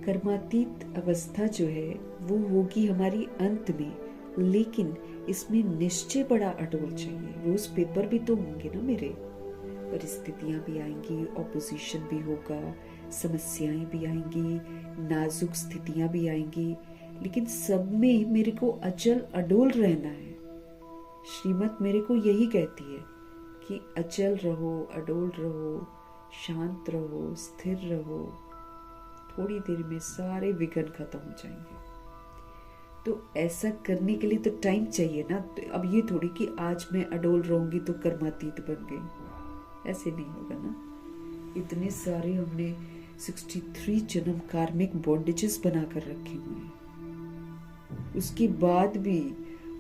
कर्मातीत अवस्था जो है वो होगी हमारी अंत में, लेकिन इसमें निश्चय बड़ा अडोल चाहिए। रोज पेपर भी तो होंगे ना मेरे, परिस्थितियां भी आएंगी, ऑपोजिशन भी होगा, समस्याएं भी आएंगी, नाजुक स्थितियां भी आएंगी, लेकिन सब में मेरे को अचल अडोल रहना है। श्रीमत मेरे को यही कहती है कि अचल रहो, अडोल रहो, शांत रहो, स्थिर रहो। थोड़ी देर में सारे विघ्न खत्म हो जाएंगे। तो ऐसा करने के लिए तो टाइम चाहिए ना। तो अब ये थोड़ी कि आज मैं अडोल रहूंगी तो कर्मातीत बन गई, ऐसे नहीं होगा ना। इतने सारे हमने 63 जन्म कार्मिक बॉन्डेजेस बनाकर रखे हुए हैं। उसके बाद भी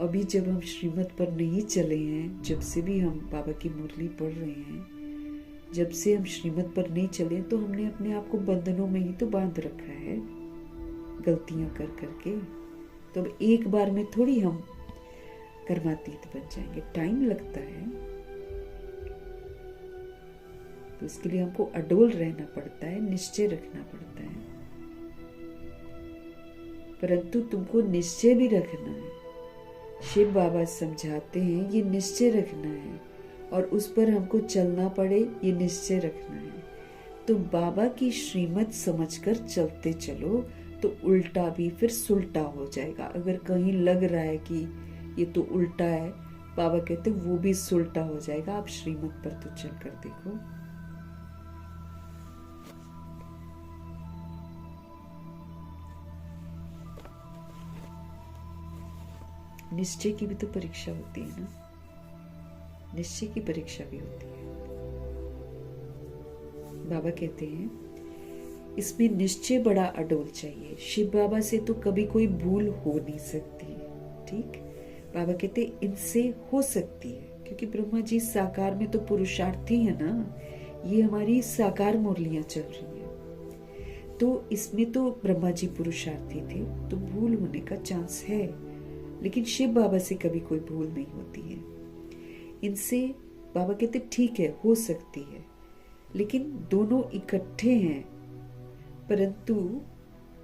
अभी जब हम श्रीमत पर नहीं चले हैं, जब से भी हम बाबा की मुरली पढ़ रहे हैं, जब से हम श्रीमत पर नहीं चले, तो हमने अपने आप को बंधनों में ही तो बांध रखा है, गलतियां कर करके। तो अब एक बार में थोड़ी हम कर्मातीत बन जाएंगे, टाइम लगता है। तो इसके लिए हमको अडोल रहना पड़ता है, निश्चय रखना पड़ता है। परंतु तुमको निश्चय भी रखना है। शिव बाबा समझाते हैं ये निश्चय रखना है, और उस पर हमको चलना पड़े ये निश्चय रखना है। तो बाबा की श्रीमत समझकर चलते चलो, तो उल्टा भी फिर सुलटा हो जाएगा। अगर कहीं लग रहा है कि ये तो उल्टा है, बाबा कहते वो भी सुलटा हो जाएगा। आप श्रीमत पर तो चलकर देखो। निश्चय की भी तो परीक्षा होती है ना, निश्चय की परीक्षा भी होती है। बाबा कहते हैं इसमें निश्चय बड़ा अडोल चाहिए। शिव बाबा से तो कभी कोई भूल हो नहीं सकती, ठीक। बाबा कहते इनसे हो सकती है, क्योंकि ब्रह्मा जी साकार में तो पुरुषार्थी है ना। ये हमारी साकार मुरलियां चल रही हैं, तो इसमें तो ब्रह्मा जी पुरुषार्थी थे, तो भूल होने का चांस है। लेकिन शिव बाबा से कभी कोई भूल नहीं होती है। इनसे बाबा कहते ठीक है, हो सकती है, लेकिन दोनों इकट्ठे हैं। परंतु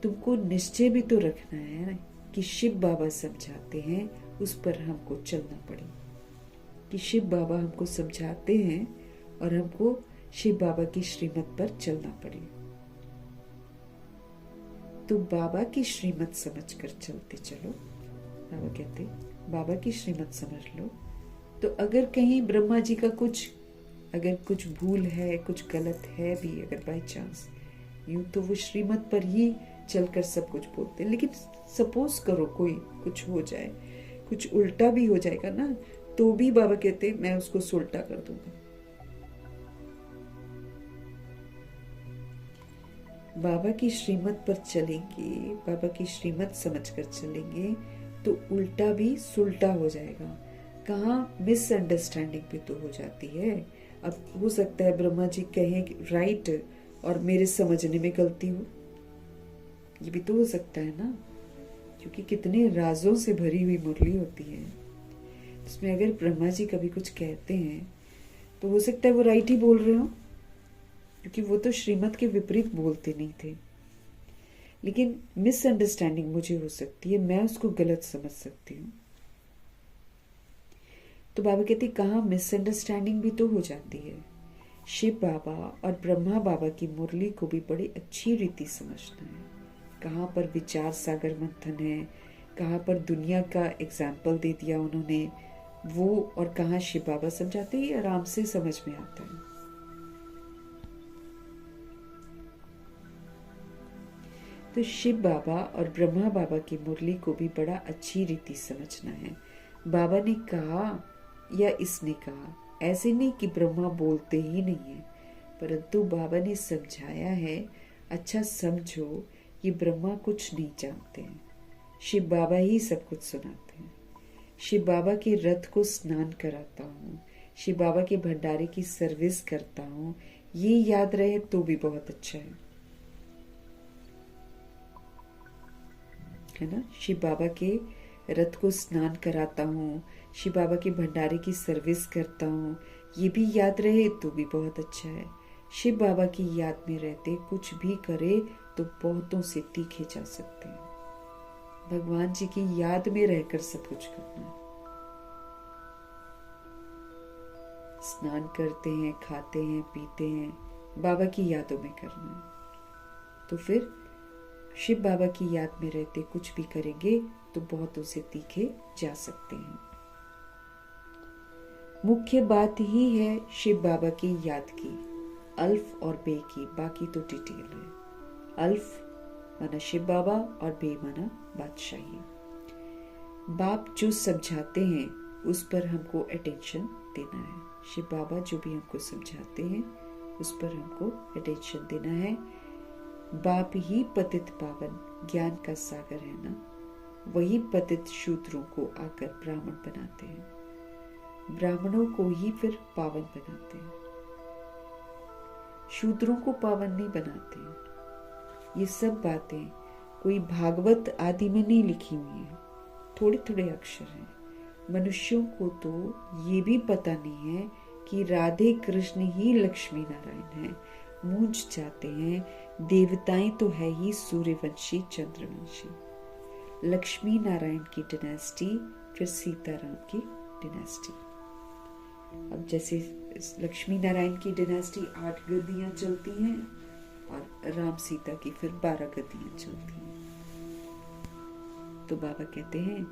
तुमको निश्चय भी तो रखना है कि शिव बाबा समझाते हैं, उस पर हमको चलना पड़े। कि शिव बाबा हमको समझाते हैं और हमको शिव बाबा की श्रीमत पर चलना पड़े। तो बाबा की श्रीमत समझकर चलते चलो। बाबा कहते बाबा की श्रीमत समझ लो। तो अगर कहीं ब्रह्मा जी का कुछ अगर कुछ भूल है, कुछ गलत है भी अगर बाई चांस, यूं तो वो श्रीमत पर ही चलकर सब कुछ बोलते हैं, लेकिन सपोज करो कोई कुछ हो जाए, कुछ उल्टा भी हो जाएगा ना, तो भी बाबा कहते मैं उसको सुलटा कर दूंगा। बाबा की श्रीमत पर चलेंगे, बाबा की श्रीमत समझकर चलेंगे तो उल्टा भी सुलटा हो जाएगा। कहाँ मिसअंडरस्टैंडिंग भी तो हो जाती है। अब हो सकता है ब्रह्मा जी कहें राइट और मेरे समझने में गलती हो, ये भी तो हो सकता है ना, क्योंकि कितने राजों से भरी हुई मुरली होती है। इसमें अगर ब्रह्मा जी कभी कुछ कहते हैं तो हो सकता है वो राइट ही बोल रहे हो, क्योंकि वो तो श्रीमत के विपरीत बोलते नहीं थे। लेकिन मिसअंडरस्टैंडिंग मुझे हो सकती है, मैं उसको गलत समझ सकती हूँ। तो बाबा कहते कहाँ मिसअंडरस्टैंडिंग भी तो हो जाती है। शिव बाबा और ब्रह्मा बाबा की मुरली को भी बड़ी अच्छी रीति समझना है। कहाँ पर विचार सागर मंथन है, कहाँ पर दुनिया का एग्जाम्पल दे दिया उन्होंने वो, और कहाँ शिव बाबा समझाते ही आराम से समझ में आता है। तो शिव बाबा और ब्रह्मा बाबा की मुरली को भी बड़ा अच्छी रीति समझना है। बाबा ने कहा या इसने कहा, ऐसे नहीं कि ब्रह्मा बोलते ही नहीं है, परंतु बाबा ने समझाया है। अच्छा समझो, ये ब्रह्मा कुछ नहीं जानते हैं, शिव बाबा ही सब कुछ सुनाते हैं। शिव बाबा के रथ को स्नान कराता हूँ, शिव बाबा के भंडारे की सर्विस करता हूँ, ये याद रहे तो भी बहुत अच्छा है ना। शिव बाबा के रथ को स्नान कराता हूँ, शिव बाबा के भंडारे की सर्विस करता हूँ, ये भी याद रहे तो भी बहुत अच्छा है। शिव बाबा की याद में रहते कुछ भी करे तो बहुतों से तीखे जा सकते हैं। भगवान जी की याद में रहकर सब कुछ करना है। स्नान करते हैं, खाते हैं, पीते हैं, बाबा की यादों में करना है। तो फिर शिव बाबा की याद में रहते कुछ भी करेंगे तो बहुतों से तीखे जा सकते हैं। मुख्य बात ही है शिव बाबा की याद की, अल्फ और बे की, बाकी तो डिटेल है। अल्फ माना शिव बाबा और बे माना बादशाही। बाप जो समझाते हैं उस पर हमको अटेंशन देना है। शिव बाबा जो भी हमको समझाते हैं उस पर हमको अटेंशन देना है। बाप ही पतित पावन ज्ञान का सागर है ना, वही पतित शूद्रों को आकर ब्राह्मण बनाते हैं, ब्राह्मणों को ही फिर पावन बनाते हैं, शूद्रों को पावन नहीं बनाते हैं। ये सब बातें कोई भागवत आदि में नहीं लिखी हुई है, थोड़े थोड़े अक्षर हैं। मनुष्यों को तो ये भी पता नहीं है कि राधे कृष्ण ही लक्ष्मी नारायण हैं। मूंझ जाते हैं, देवताएं तो है ही सूर्यवंशी चंद्रवंशी। लक्ष्मी नारायण की डिनेस्टी, फिर सीताराम की डिनेस्टी। अब जैसे लक्ष्मी नारायण की डिनेस्टी 8 गद्दियां चलती हैं और राम सीता की फिर 12 गद्दियां चलती हैं। तो बाबा कहते हैं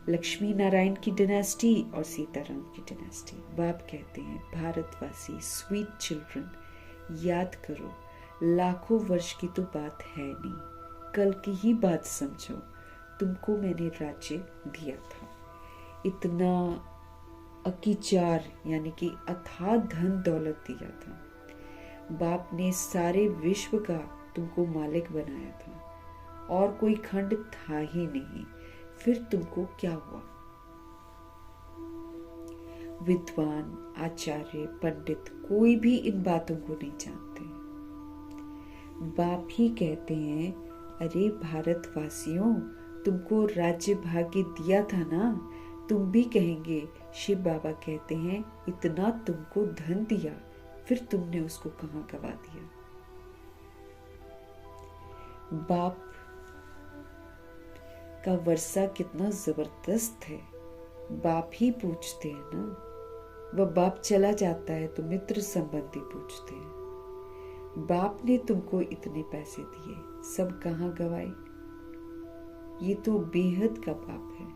लक्ष्मी नारायण की डिनेस्टी और सीताराम की डिनेस्टी। बाप कहते हैं भारतवासी स्वीट चिल्ड्रन, याद करो लाखों वर्ष की तो बात है नहीं, कल की ही बात समझो। तुमको मैंने राज्य दिया था, इतना अकीचार यानी कि अथाह धन दौलत दिया था। बाप ने सारे विश्व का तुमको मालिक बनाया था और कोई खंड था ही नहीं, फिर तुमको क्या हुआ? विद्वान, आचार्य, पंडित कोई भी इन बातों को नहीं जानते। बाप ही कहते हैं अरे भारतवासियों, तुमको राज्य भाग्य दिया था ना। तुम भी कहेंगे शिव बाबा कहते हैं इतना तुमको धन दिया, फिर तुमने उसको कहाँ गवा दिया? बाप का वर्षा कितना जबरदस्त है। बाप ही पूछते हैं ना, वह बाप चला जाता है तो मित्र संबंधी पूछते हैं। बाप ने तुमको इतने पैसे दिए, सब कहाँ गवाए? ये तो बेहद का बाप है।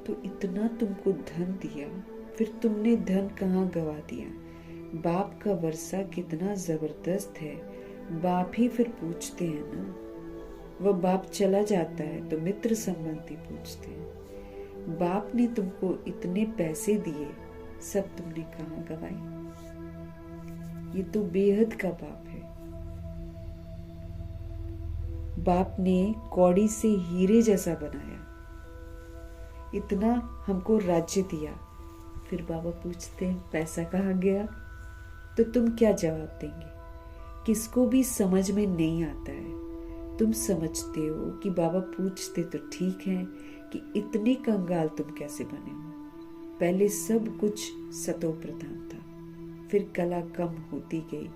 तो इतना तुमको धन दिया, फिर तुमने धन कहाँ गवा दिया। बाप का वर्षा कितना जबरदस्त है, बाप ही फिर पूछते हैं ना। वह बाप चला जाता है तो मित्र संबंधी पूछते हैं। बाप ने तुमको इतने पैसे दिए, सब तुमने कहाँ गवाए। ये तो बेहद का बाप है। बाप ने कौड़ी से हीरे जैसा बनाया, इतना हमको राज्य दिया, फिर बाबा पूछते हैं पैसा कहाँ गया। तो तुम क्या जवाब देंगे। किसको भी समझ में नहीं आता है। तुम समझते हो कि बाबा पूछते तो ठीक है कि इतने कंगाल तुम कैसे बने हो। पहले सब कुछ सतो प्रधान था, फिर कला कम होती गई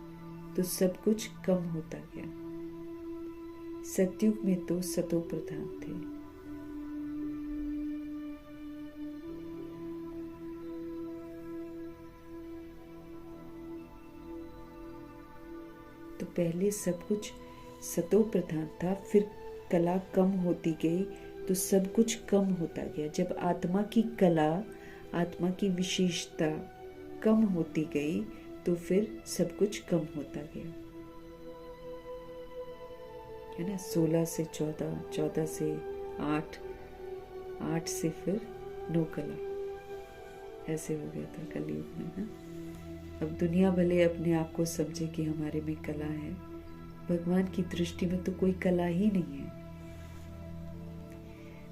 तो सब कुछ कम होता गया। सतयुग में तो सतो प्रधान थे। तो पहले सब कुछ सतो प्रधान था, फिर कला कम होती गई तो सब कुछ कम होता गया। जब आत्मा की कला, आत्मा की विशेषता कम होती गई तो फिर सब कुछ कम होता गया, है ना। 16 से 14, 14 से 8, 8 से फिर 9 कला, ऐसे हो गया था कलयुग में ना। अब दुनिया भले अपने आप को समझे कि हमारे में कला है, भगवान की दृष्टि में तो कोई कला ही नहीं है।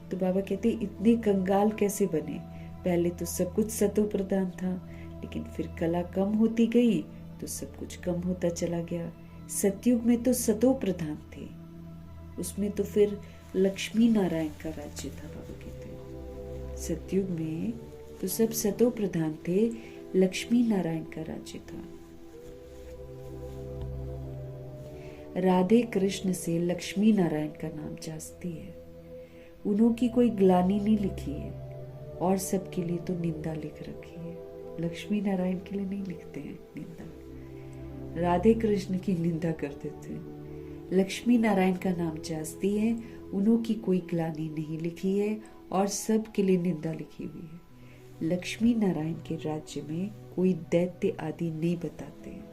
तो बाबा कहते इतने कंगाल कैसे बने। पहले तो सब कुछ सतो प्रधान था, लेकिन फिर कला कम होती गई तो सब कुछ कम होता चला गया। सतयुग में तो सतो प्रधान थे, उसमें तो फिर लक्ष्मी नारायण का राज्य था। बाबा कहते हैं सतयुग में तो सब सतो प्रधान थे, लक्ष्मी नारायण का राज्य था। राधे कृष्ण से लक्ष्मी नारायण का नाम जास्ती है। उन्होंने कोई ग्लानि नहीं लिखी है, और सबके लिए तो निंदा लिख रखी है। लक्ष्मी नारायण के लिए नहीं लिखते हैं निंदा, राधे कृष्ण की निंदा कर देते हैं। लक्ष्मी नारायण का नाम जास्ती है, उन्होंने कोई ग्लानि नहीं लिखी है और सबके लिए निंदा लिखी हुई है। लक्ष्मी नारायण के राज्य में कोई दैत्य आदि नहीं बताते हैं।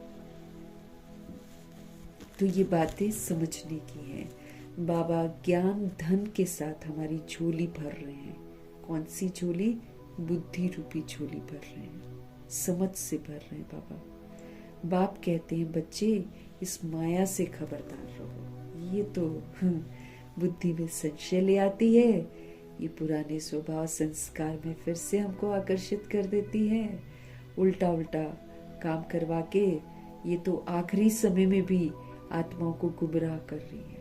तो ये बातें समझने की है। बाबा ज्ञान धन के साथ हमारी झोली भर रहे हैं। कौन सी झोली? बुद्धि रूपी झोली भर रहे हैं, समझ से भर रहे हैं बाबा। बाप कहते हैं बच्चे इस माया से खबरदार रहो। ये तो बुद्धि में संशय ले आती है, ये पुराने स्वभाव संस्कार में फिर से हमको आकर्षित कर देती है, उल्टा उल्टा काम करवा के। ये तो आखिरी समय में भी आत्माओं को गुमराह कर रही है।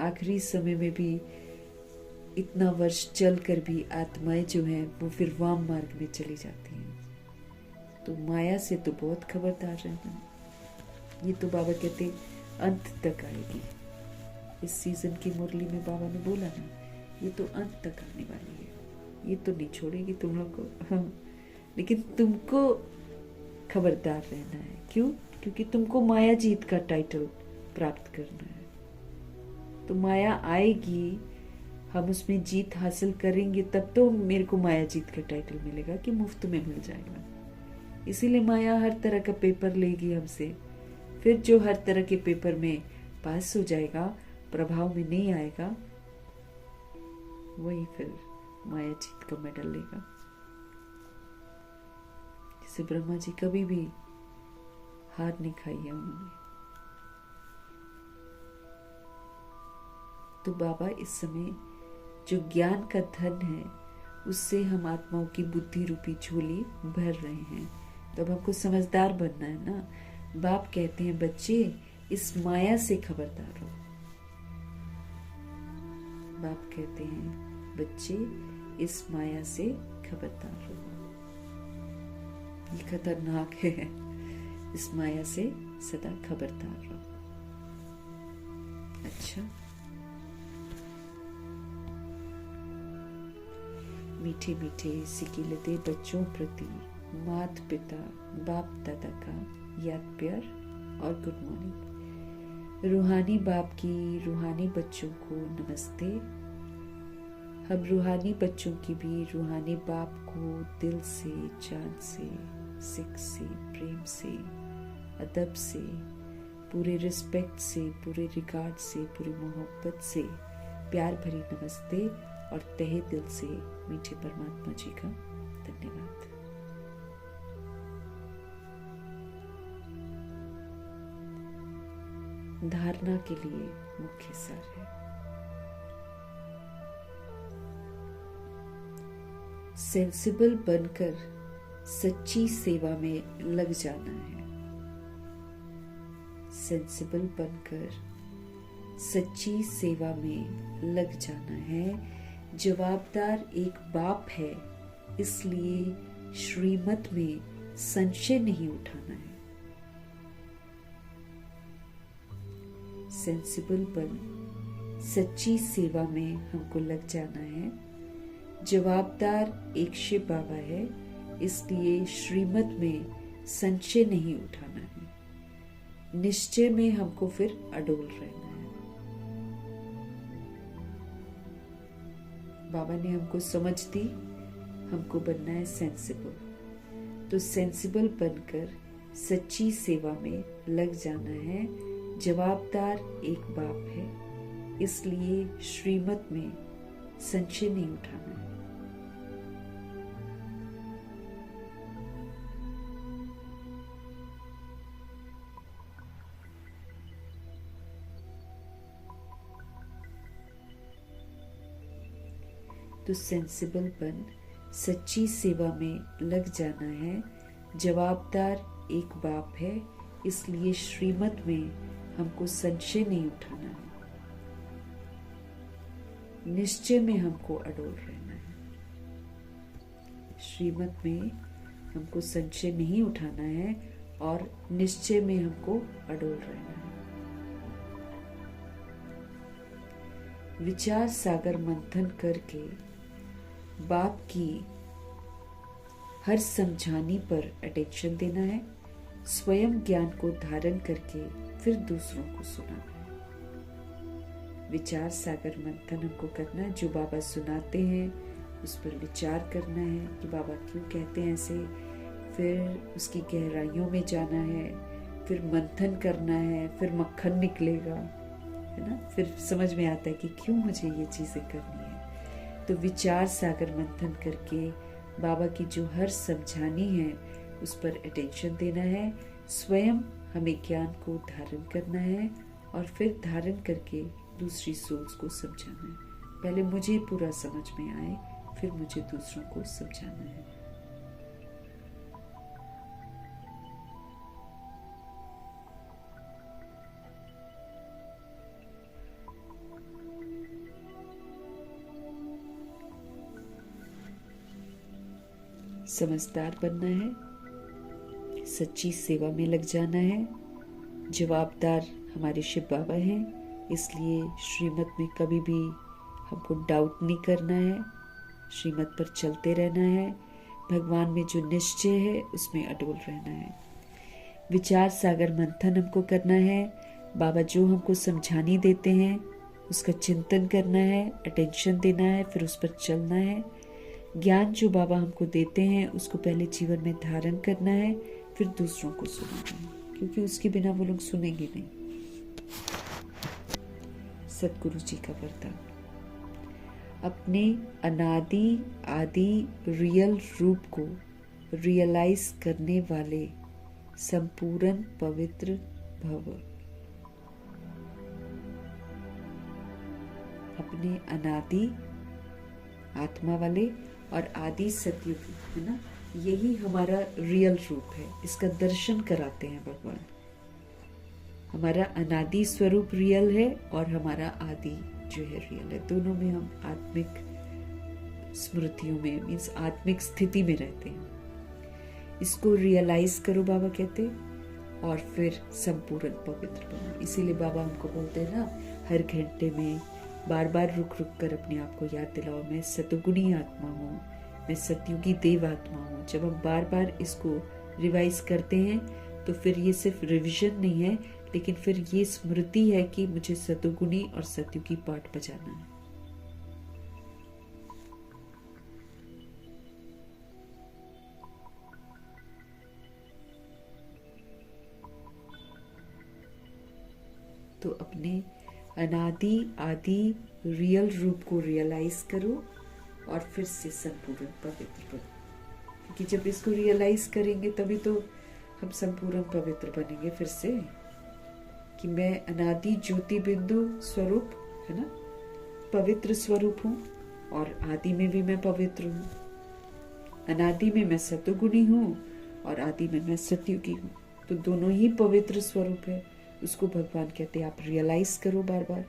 आखिरी समय में भी इतना वर्ष चल कर भी आत्माएं जो हैं वो फिर वाम मार्ग में चली जाती हैं। तो माया से तो बहुत खबरदार रहना। ये तो बाबा कहते अंत तक आएगी। इस सीजन की मुरली में बाबा ने बोला ना, ये तो अंत तक आने वाली है, ये तो नहीं छोड़ेगी तुम लोग को। लेकिन तुमको खबरदार रहना है। क्यों? क्योंकि तुमको माया जीत का टाइटल प्राप्त करना है। तो माया आएगी, हम उसमें जीत हासिल करेंगे, तब तो मेरे को माया जीत का टाइटल मिलेगा कि मुफ्त में मिल जाएगा। इसीलिए माया हर तरह का पेपर लेगी हमसे। फिर जो हर तरह के पेपर में पास हो जाएगा, प्रभाव में नहीं आएगा, वही फिर माया जीत का मेडल लेगा। जैसे ब्रह्मा जी कभी भी हार नहीं खाई है उन्होंने। तो बाबा इस समय जो ज्ञान का धन है उससे हम आत्माओं की बुद्धि रूपी झोली भर रहे हैं। तो अब हमको समझदार बनना है ना। बाप कहते हैं बच्चे इस माया से खबरदार रहो। बाप कहते हैं बच्चे इस माया से खबरदार रहो, ये खतरनाक है। इस माया से सदा खबरदार रहो। अच्छा, मीठे मीठे सिकिलते बच्चों प्रति माता पिता बाप दादा का याद प्यार और गुड मॉर्निंग। रूहानी बाप की रूहानी बच्चों को नमस्ते। हम रूहानी बच्चों की भी रूहानी बाप को दिल से, जान से, सिख से, प्रेम से, अदब से, पूरे रिस्पेक्ट से, पूरे रिगार्ड से, पूरी मोहब्बत से प्यार भरी नमस्ते और तहे दिल से मीठे परमात्मा जी का धन्यवाद। धारणा के लिए मुख्य सार है, सेंसिबल बनकर सच्ची सेवा में लग जाना है। सेंसिबल बनकर सच्ची सेवा में लग जाना है। जवाबदार एक बाप है, इसलिए श्रीमत में संशय नहीं उठाना है। सेंसिबल बन सच्ची सेवा में हमको लग जाना है। जवाबदार एक शिव बाबा है, इसलिए श्रीमत में संशय नहीं उठाना है। निश्चय में हमको फिर अडोल रहना है। बाबा ने हमको समझ दी, हमको बनना है सेंसिबल। तो सेंसिबल बनकर सच्ची सेवा में लग जाना है। जवाबदार एक बाप है, इसलिए श्रीमत में संशय नहीं उठाना है। तो सेंसिबल बन सच्ची सेवा में लग जाना है। जवाबदार एक बाप है, इसलिए श्रीमत में हमको संशय नहीं उठाना है। निश्चय में हमको अडोल रहना है। श्रीमत में हमको संशय नहीं उठाना है और निश्चय में हमको अडोल रहना है। विचार सागर मंथन करके बाप की हर समझानी पर अटेंशन देना है। स्वयं ज्ञान को धारण करके फिर दूसरों को सुनाना है। विचार सागर मंथन हमको करना है। जो बाबा सुनाते हैं उस पर विचार करना है कि बाबा क्यों कहते हैं ऐसे। फिर उसकी गहराइयों में जाना है, फिर मंथन करना है, फिर मक्खन निकलेगा, है ना। फिर समझ में आता है कि क्यों मुझे ये चीजें करनी है। तो विचार सागर मंथन करके बाबा की जो हर समझानी है उस पर अटेंशन देना है। स्वयं हमें ज्ञान को धारण करना है और फिर धारण करके दूसरी सोल्स को समझाना है। पहले मुझे पूरा समझ में आए, फिर मुझे दूसरों को समझाना है। समझदार बनना है, सच्ची सेवा में लग जाना है। जवाबदार हमारे शिव बाबा हैं, इसलिए श्रीमत में कभी भी हमको डाउट नहीं करना है। श्रीमत पर चलते रहना है। भगवान में जो निश्चय है उसमें अडोल रहना है। विचार सागर मंथन हमको करना है। बाबा जो हमको समझानी देते हैं उसका चिंतन करना है, अटेंशन देना है, फिर उस पर चलना है। ज्ञान जो बाबा हमको देते हैं उसको पहले जीवन में धारण करना है, फिर दूसरों को सुनाना है, क्योंकि उसके बिना वो लोग सुनेंगे नहीं। सतगुरु जी का वरदान, अपने अनादि आदि रियल रूप को रियलाइज करने वाले संपूर्ण पवित्र भव। अपने अनादि आत्मा वाले और आदि सतयुग, है ना, यही हमारा रियल रूप है। इसका दर्शन कराते हैं भगवान। हमारा अनादि स्वरूप रियल है और हमारा आदि जो है रियल है। दोनों में हम आत्मिक स्मृतियों में, मीन्स आत्मिक स्थिति में रहते हैं। इसको रियलाइज करो बाबा कहते, और फिर संपूर्ण पवित्र बनो। इसीलिए बाबा हमको बोलते हैं ना, हर घंटे में बार बार रुक रुक कर अपने आप को याद दिलाओ, मैं सतुगुणी आत्मा हूँ, मैं सतयुगी देव आत्मा हूँ। जब हम बार बार इसको रिवाइज करते हैं तो फिर ये सिर्फ रिविजन नहीं है, लेकिन फिर ये स्मृति है कि मुझे सतुगुणी और सतयुगी पाठ बजाना है। तो अपने अनादि आदि रियल रूप को रियलाइज करो और फिर से संपूर्ण पवित्र बनो, क्योंकि जब इसको रियलाइज करेंगे तभी तो हम संपूर्ण पवित्र बनेंगे फिर से, कि मैं अनादि ज्योति बिंदु स्वरूप है ना, पवित्र स्वरूप हूँ, और आदि में भी मैं पवित्र हूँ। अनादि में मैं सतोगुणी हूँ और आदि में मैं सतयुगी हूँ, तो दोनों ही पवित्र स्वरूप है। उसको भगवान कहते हैं आप रियलाइज करो, बार बार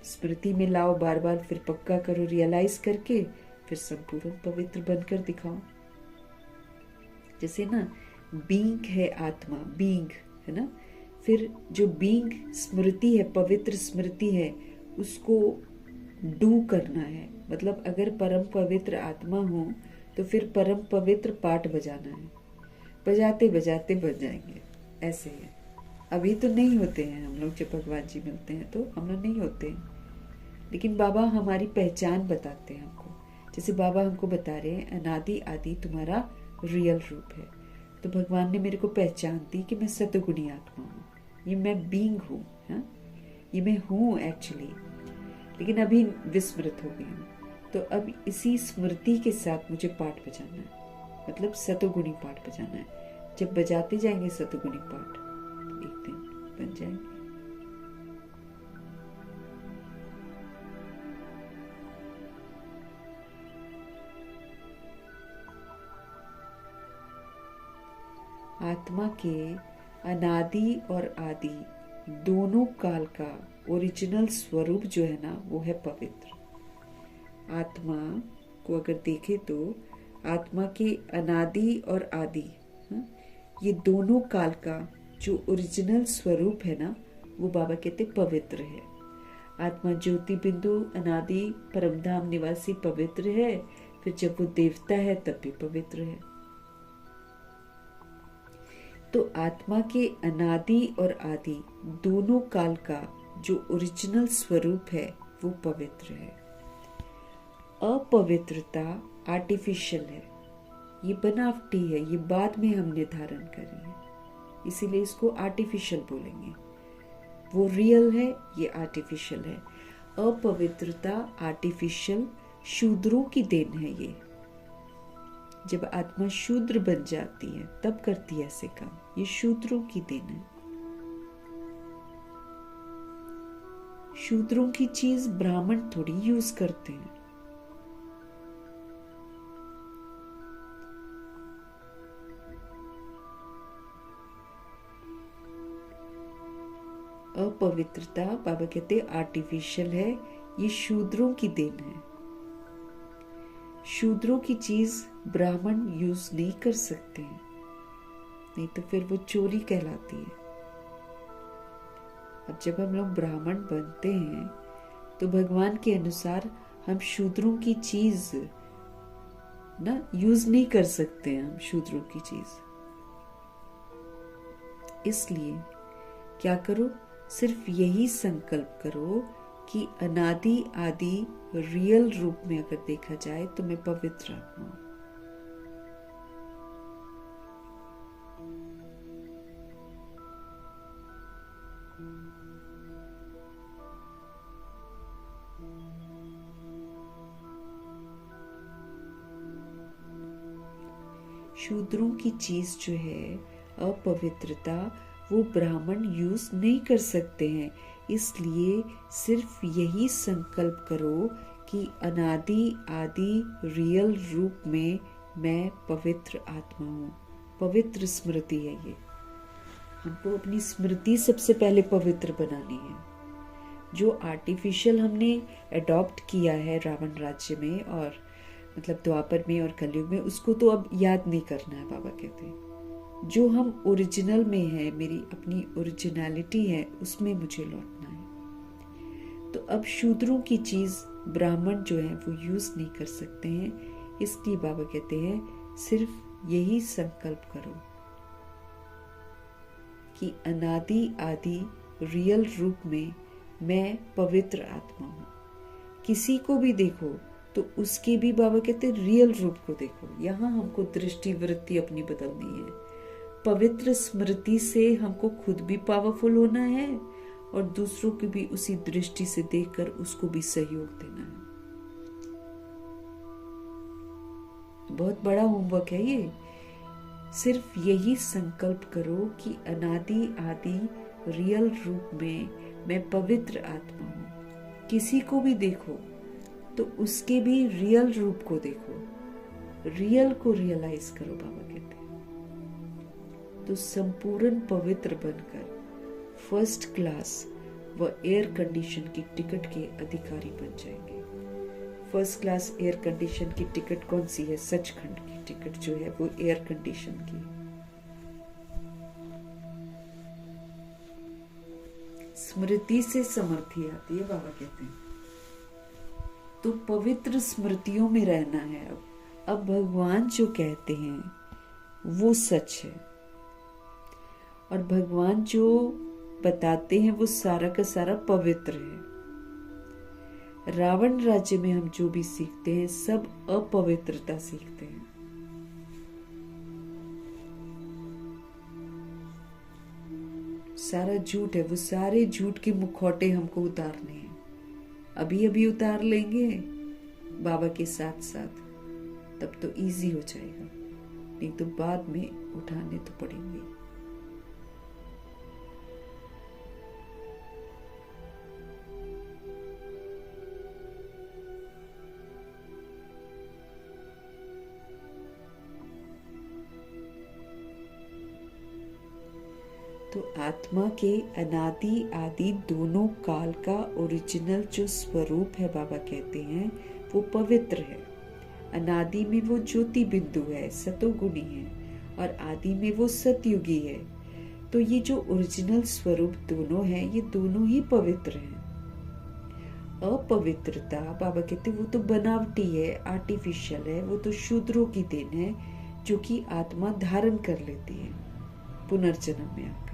स्मृति में लाओ, बार बार फिर पक्का करो, रियलाइज करके फिर संपूर्ण पवित्र बनकर दिखाओ। जैसे ना बीइंग है आत्मा, बीइंग है ना, फिर जो बीइंग स्मृति है, पवित्र स्मृति है, उसको डू करना है। मतलब अगर परम पवित्र आत्मा हो तो फिर परम पवित्र पाठ बजाना है, बजाते बजाते बन जाएंगे। ऐसे है, अभी तो नहीं होते हैं हम लोग, जब भगवान जी मिलते हैं तो हम लोग नहीं होते हैं, लेकिन बाबा हमारी पहचान बताते हैं हमको। जैसे बाबा हमको बता रहे हैं अनादि आदि तुम्हारा रियल रूप है, तो भगवान ने मेरे को पहचान दी कि मैं सतगुणी आत्मा हूँ, ये मैं बीइंग हूँ, हाँ ये मैं हूँ एक्चुअली, लेकिन अभी विस्मृत हो गई हूँ। तो अब इसी स्मृति के साथ मुझे पाठ बजाना है, मतलब सतगुणी पाठ बजाना है। जब बजाते जाएंगे सतगुणी पाठ तो एक दिन बन जाएंगे। आत्मा के अनादि और आदि दोनों काल का ओरिजिनल स्वरूप जो है ना, वो है पवित्र। आत्मा को अगर देखें तो आत्मा के अनादि और आदि, ये दोनों काल का जो ओरिजिनल स्वरूप है ना, वो बाबा कहते पवित्र है। आत्मा ज्योति बिंदु अनादि परमधाम निवासी पवित्र है, फिर जब वो देवता है तब भी पवित्र है। तो आत्मा के अनादि और आदि दोनों काल का जो ओरिजिनल स्वरूप है वो पवित्र है। अपवित्रता आर्टिफिशियल है, ये बनावटी है, ये बाद में हमने धारण करी है, इसीलिए इसको आर्टिफिशियल बोलेंगे। वो रियल है, ये आर्टिफिशियल है। अपवित्रता आर्टिफिशियल शूद्रों की देन है। ये जब आत्मा शूद्र बन जाती है तब करती है ऐसे काम, ये शूद्रों की देन है। शूद्रों की चीज ब्राह्मण थोड़ी यूज करते हैं। अपवित्रता बाबा कहते आर्टिफिशियल है, ये शूद्रों की देन है। शूद्रों की चीज ब्राह्मण यूज नहीं कर सकते हैं, नहीं तो फिर वो चोरी कहलाती है। अब जब हम लोग ब्राह्मण बनते हैं तो भगवान के अनुसार हम शूद्रों की चीज ना यूज नहीं कर सकते हैं, हम शूद्रों की चीज। इसलिए क्या करो, सिर्फ यही संकल्प करो कि अनादि आदि रियल रूप में अगर देखा जाए तो मैं पवित्र आत्मा हूं। शूद्रों की चीज जो है अपवित्रता, वो ब्राह्मण यूज नहीं कर सकते हैं। इसलिए सिर्फ यही संकल्प करो कि अनादि आदि रियल रूप में मैं पवित्र आत्मा हूँ। पवित्र स्मृति है ये। हमको अपनी स्मृति सबसे पहले पवित्र बनानी है। जो आर्टिफिशियल हमने अडॉप्ट किया है रावण राज्य में और मतलब द्वापर में और कलयुग में, उसको तो अब याद नहीं करना है। बाबा कहते हैं जो हम ओरिजिनल में है, मेरी अपनी ओरिजिनलिटी है, उसमें मुझे लौटना है। तो अब शूद्रों की चीज ब्राह्मण जो है वो यूज नहीं कर सकते हैं। इसलिए बाबा कहते हैं सिर्फ यही संकल्प करो कि अनादि आदि रियल रूप में मैं पवित्र आत्मा हूँ। किसी को भी देखो तो उसके भी बाबा कहते हैं रियल रूप को देखो। यहाँ हमको दृष्टि वृत्ति अपनी बदलनी है। पवित्र स्मृति से हमको खुद भी पावरफुल होना है और दूसरों की भी उसी दृष्टि से देखकर उसको भी सहयोग देना है। बहुत बड़ा होमवर्क है ये। सिर्फ यही संकल्प करो कि अनादि आदि रियल रूप में मैं पवित्र आत्मा हूं। किसी को भी देखो तो उसके भी रियल रूप को देखो, रियल को रियलाइज करो, बाबा कहते हैं। तो संपूर्ण पवित्र बनकर फर्स्ट क्लास व एयर कंडीशन की टिकट के अधिकारी बन जाएंगे। फर्स्ट क्लास एयर कंडीशन की टिकट कौन सी है? सचखंड की टिकट जो है वो एयर कंडीशन की। स्मृति से समृद्धि आती है, बाबा कहते हैं। तो पवित्र स्मृतियों में रहना है। अब भगवान जो कहते हैं वो सच है और भगवान जो बताते हैं वो सारा का सारा पवित्र है। रावण राज्य में हम जो भी सीखते हैं सब अपवित्रता सीखते हैं। सारा झूठ है, वो सारे झूठ के मुखौटे हमको उतारने हैं। अभी अभी उतार लेंगे बाबा के साथ साथ, तब तो इजी हो जाएगा, नहीं तो बाद में उठाने तो पड़ेंगे। तो आत्मा के अनादि आदि दोनों काल का ओरिजिनल जो स्वरूप है, बाबा कहते हैं वो पवित्र है। अनादि में वो ज्योति बिंदु है, सतोगुणी है, और आदि में वो सतयुगी है। तो ये जो ओरिजिनल स्वरूप दोनों है, ये दोनों ही पवित्र हैं। अपवित्रता बाबा कहते वो तो बनावटी है, आर्टिफिशियल है, वो तो शूद्रों की देन है जो कि आत्मा धारण कर लेती है पुनर्जन्म में आकर।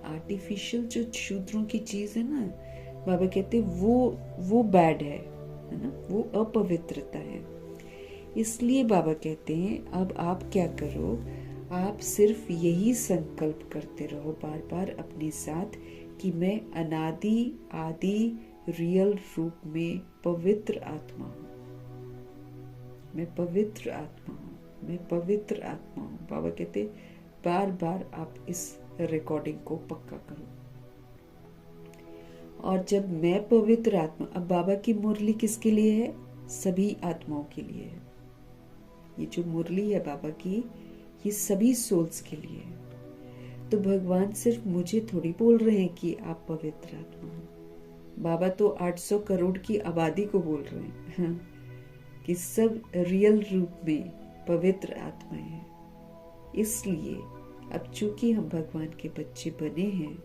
आर्टिफिशियल जो शूद्रों की चीज है ना, बाबा कहते वो बैड है ना, वो अपवित्रता है। इसलिए बाबा कहते हैं अब आप क्या करो, आप सिर्फ यही संकल्प करते रहो बार बार अपने साथ कि मैं अनादि आदि रियल रूप में पवित्र आत्मा हूँ, मैं पवित्र आत्मा हूँ, मैं पवित्र आत्मा हूँ। बाबा कहते बार बार आप इस रिकॉर्डिंग को पक्का करो। और जब मैं पवित्र आत्मा, अब बाबा की मुरली किसके लिए है? सभी आत्माओं के लिए है। ये जो मुरली है बाबा की, ये सभी सोल्स के लिए है। तो भगवान सिर्फ मुझे थोड़ी बोल रहे हैं कि आप पवित्र आत्मा हो। बाबा तो 800 करोड़ की आबादी को बोल रहे हैं कि सब रियल रूप में पवित्र आत्माएं हैं। इसलिए अब चूंकि हम भगवान के बच्चे बने हैं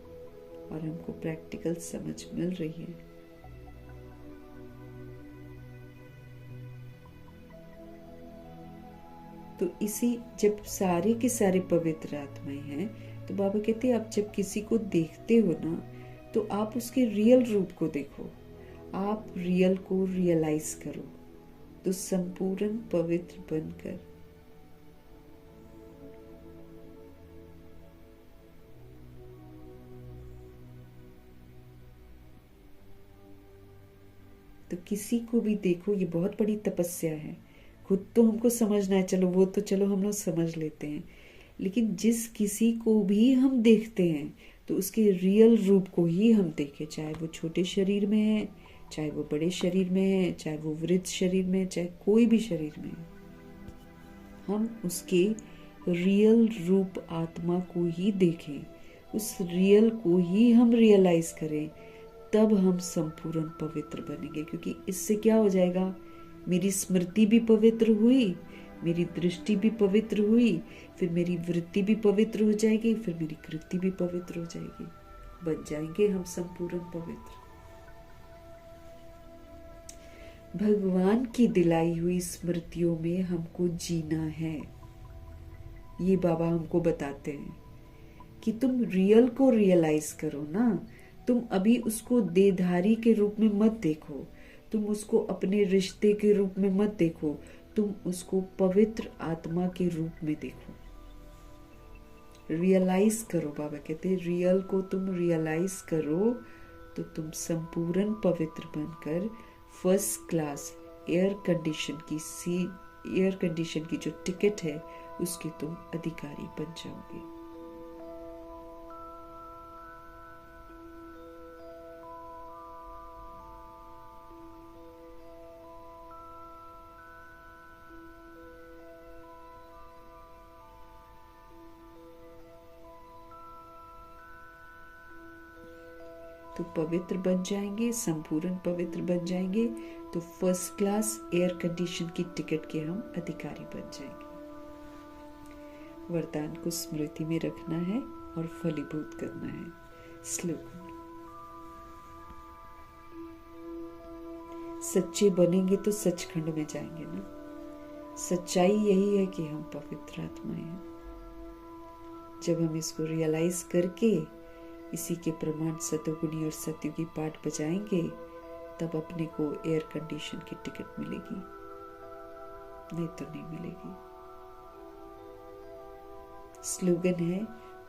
और हमको प्रैक्टिकल समझ मिल रही है, तो इसी जब सारे के सारे पवित्र आत्माएं हैं, तो बाबा कहते हैं आप जब किसी को देखते हो ना, तो आप उसके रियल रूप को देखो, आप रियल को रियलाइज करो, तो संपूर्ण पवित्र बनकर तो किसी को भी देखो। ये बहुत बड़ी तपस्या है। खुद तो हमको समझना है, चलो वो तो चलो हम लोग समझ लेते हैं, लेकिन जिस किसी को भी हम देखते हैं तो उसके रियल रूप को ही हम देखें, चाहे वो छोटे शरीर में है, चाहे वो बड़े शरीर में है, चाहे वो वृद्ध शरीर में है, चाहे कोई भी शरीर में है, हम उसके रियल रूप आत्मा को ही देखें, उस रियल को ही हम रियलाइज करें, तब हम संपूर्ण पवित्र बनेंगे। क्योंकि इससे क्या हो जाएगा, मेरी स्मृति भी पवित्र हुई, मेरी दृष्टि भी पवित्र हुई, फिर मेरी वृत्ति भी पवित्र हो जाएगी, फिर मेरी कृति भी पवित्र हो जाएगी, बन जाएंगे हम संपूर्ण पवित्र। भगवान की दिलाई हुई स्मृतियों में हमको जीना है। ये बाबा हमको बताते हैं कि तुम रियल को रियलाइज करो ना। तुम अभी उसको देहधारी के रूप में मत देखो, तुम उसको अपने रिश्ते के रूप में मत देखो, तुम उसको पवित्र आत्मा के रूप में देखो। रियलाइज करो, बाबा कहते हैं रियल को तुम रियलाइज करो तो तुम संपूर्ण पवित्र बनकर फर्स्ट क्लास एयर कंडीशन की जो टिकट है उसके तुम अधिकारी बन जाओगे। तो पवित्र बन जाएंगे, संपूर्ण पवित्र बन जाएंगे तो फर्स्ट क्लास एयर कंडीशन की टिकट के हम अधिकारी बन जाएंगे। वरदान को स्मृति में रखना है और फलीभूत करना है। स्लोगन, सच्चे बनेंगे तो सचखंड में जाएंगे ना। सच्चाई यही है कि हम पवित्र आत्माएं हैं। जब हम इसको रियलाइज करके इसी के प्रमाण सतोगुणी और सतयुगी पाठ बजाएंगे तब अपने को एयर कंडीशन की टिकट मिलेगी, नहीं तो नहीं मिलेगी। स्लोगन है,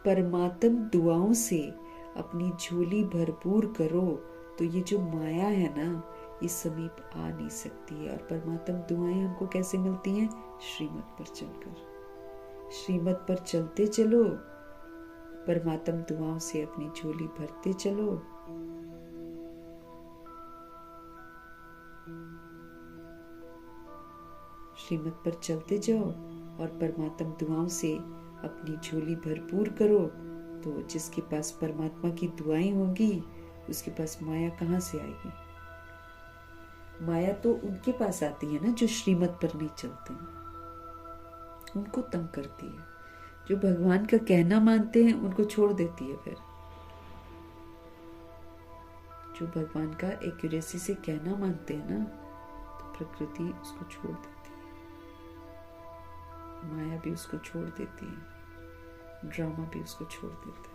परमात्म दुआओं से अपनी झोली भरपूर करो तो ये जो माया है ना ये समीप आ नहीं सकती है। और परमात्म दुआएं हमको कैसे मिलती हैं? श्रीमत पर चलकर। श्रीमत पर चलते चलो, परमात्म दुआओं से अपनी झोली भरते चलो। श्रीमत पर चलते जाओ और परमात्म दुआओं से अपनी झोली भरपूर करो तो जिसके पास परमात्मा की दुआएं होंगी उसके पास माया कहाँ से आएगी? माया तो उनके पास आती है ना जो श्रीमत पर नहीं चलते, उनको तंग करती है। जो भगवान का कहना मानते हैं उनको छोड़ देती है। फिर जो भगवान का एक्यूरेसी से कहना मानते हैं ना तो प्रकृति उसको छोड़ देती है, माया भी उसको छोड़ देती है, ड्रामा भी उसको छोड़ देता है।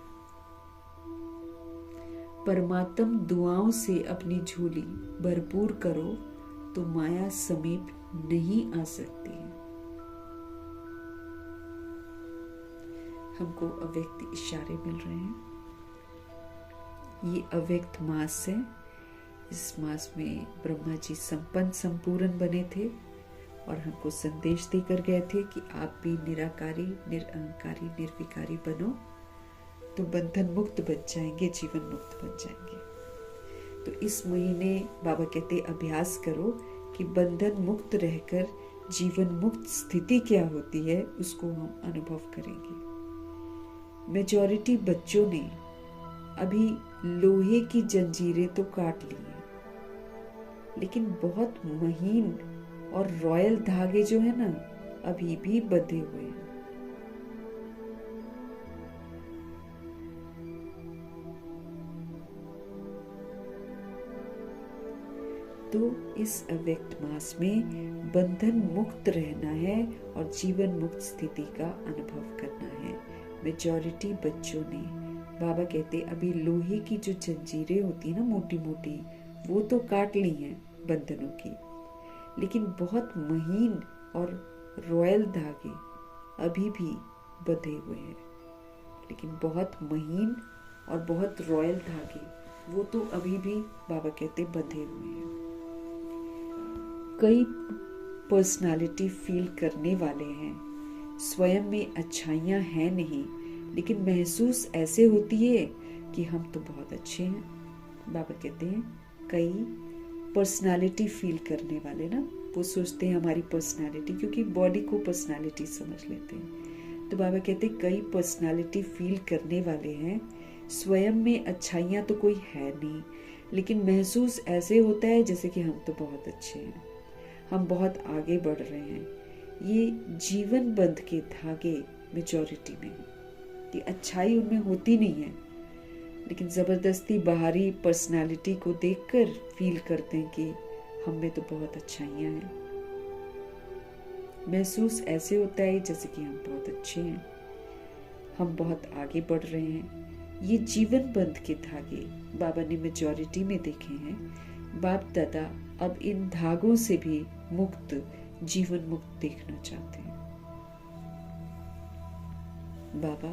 परमात्म दुआओं से अपनी झोली भरपूर करो तो माया समीप नहीं आ सकती है। हमको अव्यक्त इशारे मिल रहे हैं। ये अव्यक्त मास है। इस मास में ब्रह्मा जी संपन्न संपूर्ण बने थे और हमको संदेश देकर गए थे कि आप भी निराकारी, निरअहंकारी, निर्विकारी बनो तो बंधन मुक्त बन जाएंगे, जीवन मुक्त बन जाएंगे। तो इस महीने बाबा कहते अभ्यास करो कि बंधन मुक्त रहकर जीवन मुक्त स्थिति क्या होती है उसको हम अनुभव करेंगे। मेजॉरिटी बच्चों ने अभी लोहे की जंजीरें तो काट ली हैं, लेकिन बहुत महीन और रॉयल धागे जो है ना अभी भी बंधे हुए हैं। तो इस अव्यक्त मास में बंधन मुक्त रहना है और जीवन मुक्त स्थिति का अनुभव करना है। मेजॉरिटी बच्चों ने, बाबा कहते अभी लोहे की जो जंजीरें होती है ना मोटी मोटी, वो तो काट ली हैं बंधनों की, लेकिन बहुत महीन और रॉयल धागे अभी भी बंधे हुए हैं। लेकिन बहुत महीन और बहुत रॉयल धागे वो तो अभी भी बाबा कहते बंधे हुए हैं। कई पर्सनालिटी फील करने वाले हैं, स्वयं में अच्छाइयाँ हैं नहीं, लेकिन महसूस ऐसे होती है कि हम तो बहुत अच्छे हैं। बाबा कहते हैं कई पर्सनालिटी फील करने वाले ना, वो सोचते हैं हमारी पर्सनालिटी, क्योंकि बॉडी को पर्सनालिटी समझ लेते हैं। तो बाबा कहते हैं कई पर्सनालिटी फील करने वाले हैं, स्वयं में अच्छाइयाँ तो कोई है नहीं, लेकिन महसूस ऐसे होता है जैसे कि हम तो बहुत अच्छे हैं, हम बहुत आगे बढ़ रहे हैं। ये जीवन बंध के धागे मेजॉरिटी में, ये अच्छाई उनमें होती नहीं है, लेकिन ज़बरदस्ती बाहरी पर्सनालिटी को देखकर फील करते हैं कि हम में तो बहुत अच्छाइयाँ हैं। महसूस ऐसे होता है जैसे कि हम बहुत अच्छे हैं, हम बहुत आगे बढ़ रहे हैं। ये जीवन बंध के धागे बाबा ने मेजॉरिटी में देखे हैं। बाप दादा अब इन धागों से भी मुक्त, जीवन मुक्त देखना चाहते हैं। बाबा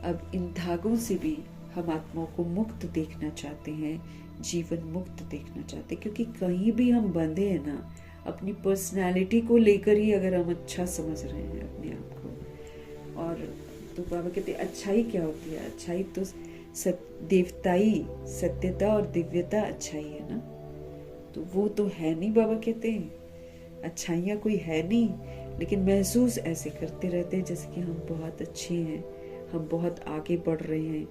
अब इन धागों से भी हम आत्माओं को मुक्त देखना चाहते हैं, जीवन मुक्त देखना चाहते हैं। क्योंकि कहीं भी हम बंधे हैं ना, अपनी पर्सनालिटी को लेकर ही अगर हम अच्छा समझ रहे हैं अपने आप को, और तो बाबा कहते हैं अच्छाई क्या होती है? अच्छाई तो देवताई, सत्यता और दिव्यता अच्छाई है ना। तो वो तो है नहीं, बाबा कहते हैं अच्छाइयाँ कोई है नहीं, लेकिन महसूस ऐसे करते रहते हैं जैसे कि हम बहुत अच्छे हैं, हम बहुत आगे बढ़ रहे हैं।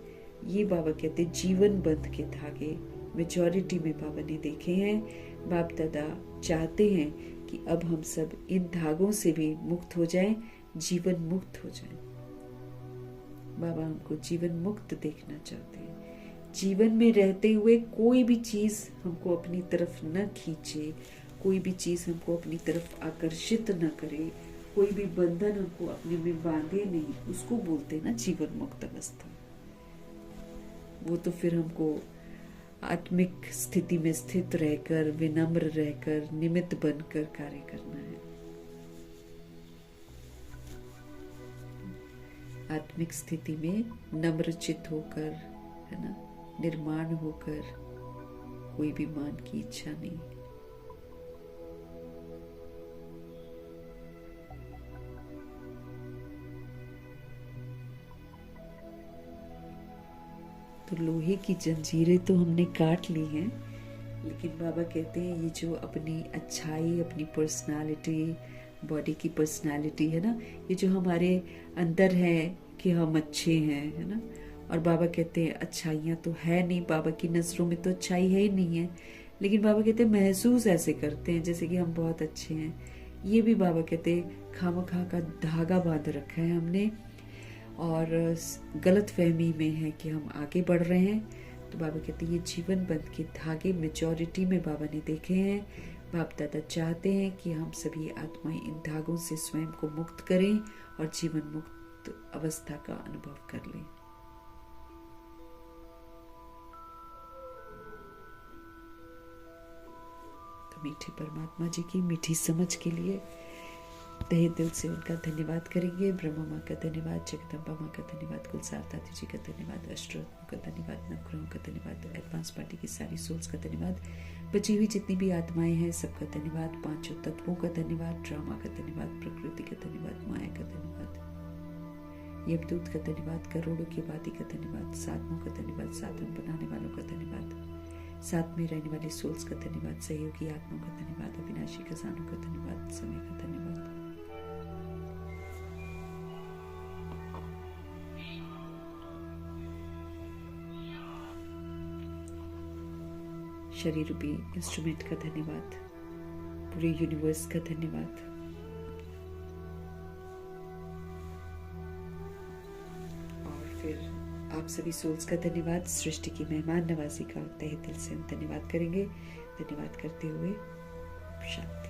ये बाबा कहते हैं जीवन बंध के धागे मेजॉरिटी में बाबा ने देखे हैं। बाप दादा चाहते हैं कि अब हम सब इन धागों से भी मुक्त हो जाएं, जीवन मुक्त हो जाएं। बाबा हमको जीवन मुक्त देखना चाहते हैं। जीवन में रहते हुए कोई भी चीज हमको अपनी तरफ न खींचे, कोई भी चीज हमको अपनी तरफ आकर्षित न करे, कोई भी बंधन हमको अपने में बांधे नहीं, उसको बोलते हैं ना जीवन मुक्त अवस्था। वो तो फिर हमको आत्मिक स्थिति में स्थित रहकर, विनम्र रहकर, निमित्त बनकर कार्य करना है। आत्मिक स्थिति में नम्रचित होकर, है ना, निर्माण होकर, कोई भी मान की इच्छा नहीं। तो लोहे की जंजीरें तो हमने काट ली हैं, लेकिन बाबा कहते हैं ये जो अपनी अच्छाई, अपनी पर्सनालिटी, बॉडी की पर्सनालिटी है ना, ये जो हमारे अंदर है कि हम अच्छे हैं, है ना। और बाबा कहते हैं अच्छाइयाँ तो है नहीं, बाबा की नज़रों में तो अच्छाई है ही नहीं है, लेकिन बाबा कहते हैं महसूस ऐसे करते हैं जैसे कि हम बहुत अच्छे हैं। ये भी बाबा कहते हैं खामखा का धागा बांध रखा है हमने, और गलत फहमी में है कि हम आगे बढ़ रहे हैं। तो बाबा कहते हैं ये जीवन बंध के धागे मेजॉरिटी में बाबा ने देखे हैं। बाप दादा चाहते हैं कि हम सभी आत्माएं इन धागों से स्वयं को मुक्त करें और जीवन मुक्त अवस्था का अनुभव कर लें। तो मीठे परमात्मा जी की मीठी समझ के लिए तहे दिल से उनका धन्यवाद करेंगे। ब्रह्मा माँ का धन्यवाद, जगदम्बा माँ का धन्यवाद, कुलसार दादी जी का धन्यवाद, अष्टरत्नों का धन्यवाद, नवग्रहों का धन्यवाद, एडवांस पार्टी की सारी सोल्स का धन्यवाद, बची हुई जितनी भी आत्माएं हैं सबका धन्यवाद, पांचों तत्वों का धन्यवाद, ड्रामा का धन्यवाद, प्रकृति का धन्यवाद, माया का धन्यवाद, यमदूत का धन्यवाद, करोड़ों की आबादी का धन्यवाद, साधनों का धन्यवाद, साधन बनाने वालों का धन्यवाद, साथ में रहने वाली सोल्स का धन्यवाद, सहयोगी आत्माओं का धन्यवाद, अविनाशी खजानों का धन्यवाद, समय का धन्यवाद। शरीर रूपी इंस्ट्रूमेंट का धन्यवाद, पूरे यूनिवर्स का धन्यवाद। और फिर आप सभी सोल्स का धन्यवाद, सृष्टि की मेहमान नवाजी का तहे दिल से हम धन्यवाद करेंगे। धन्यवाद करते हुए शांति।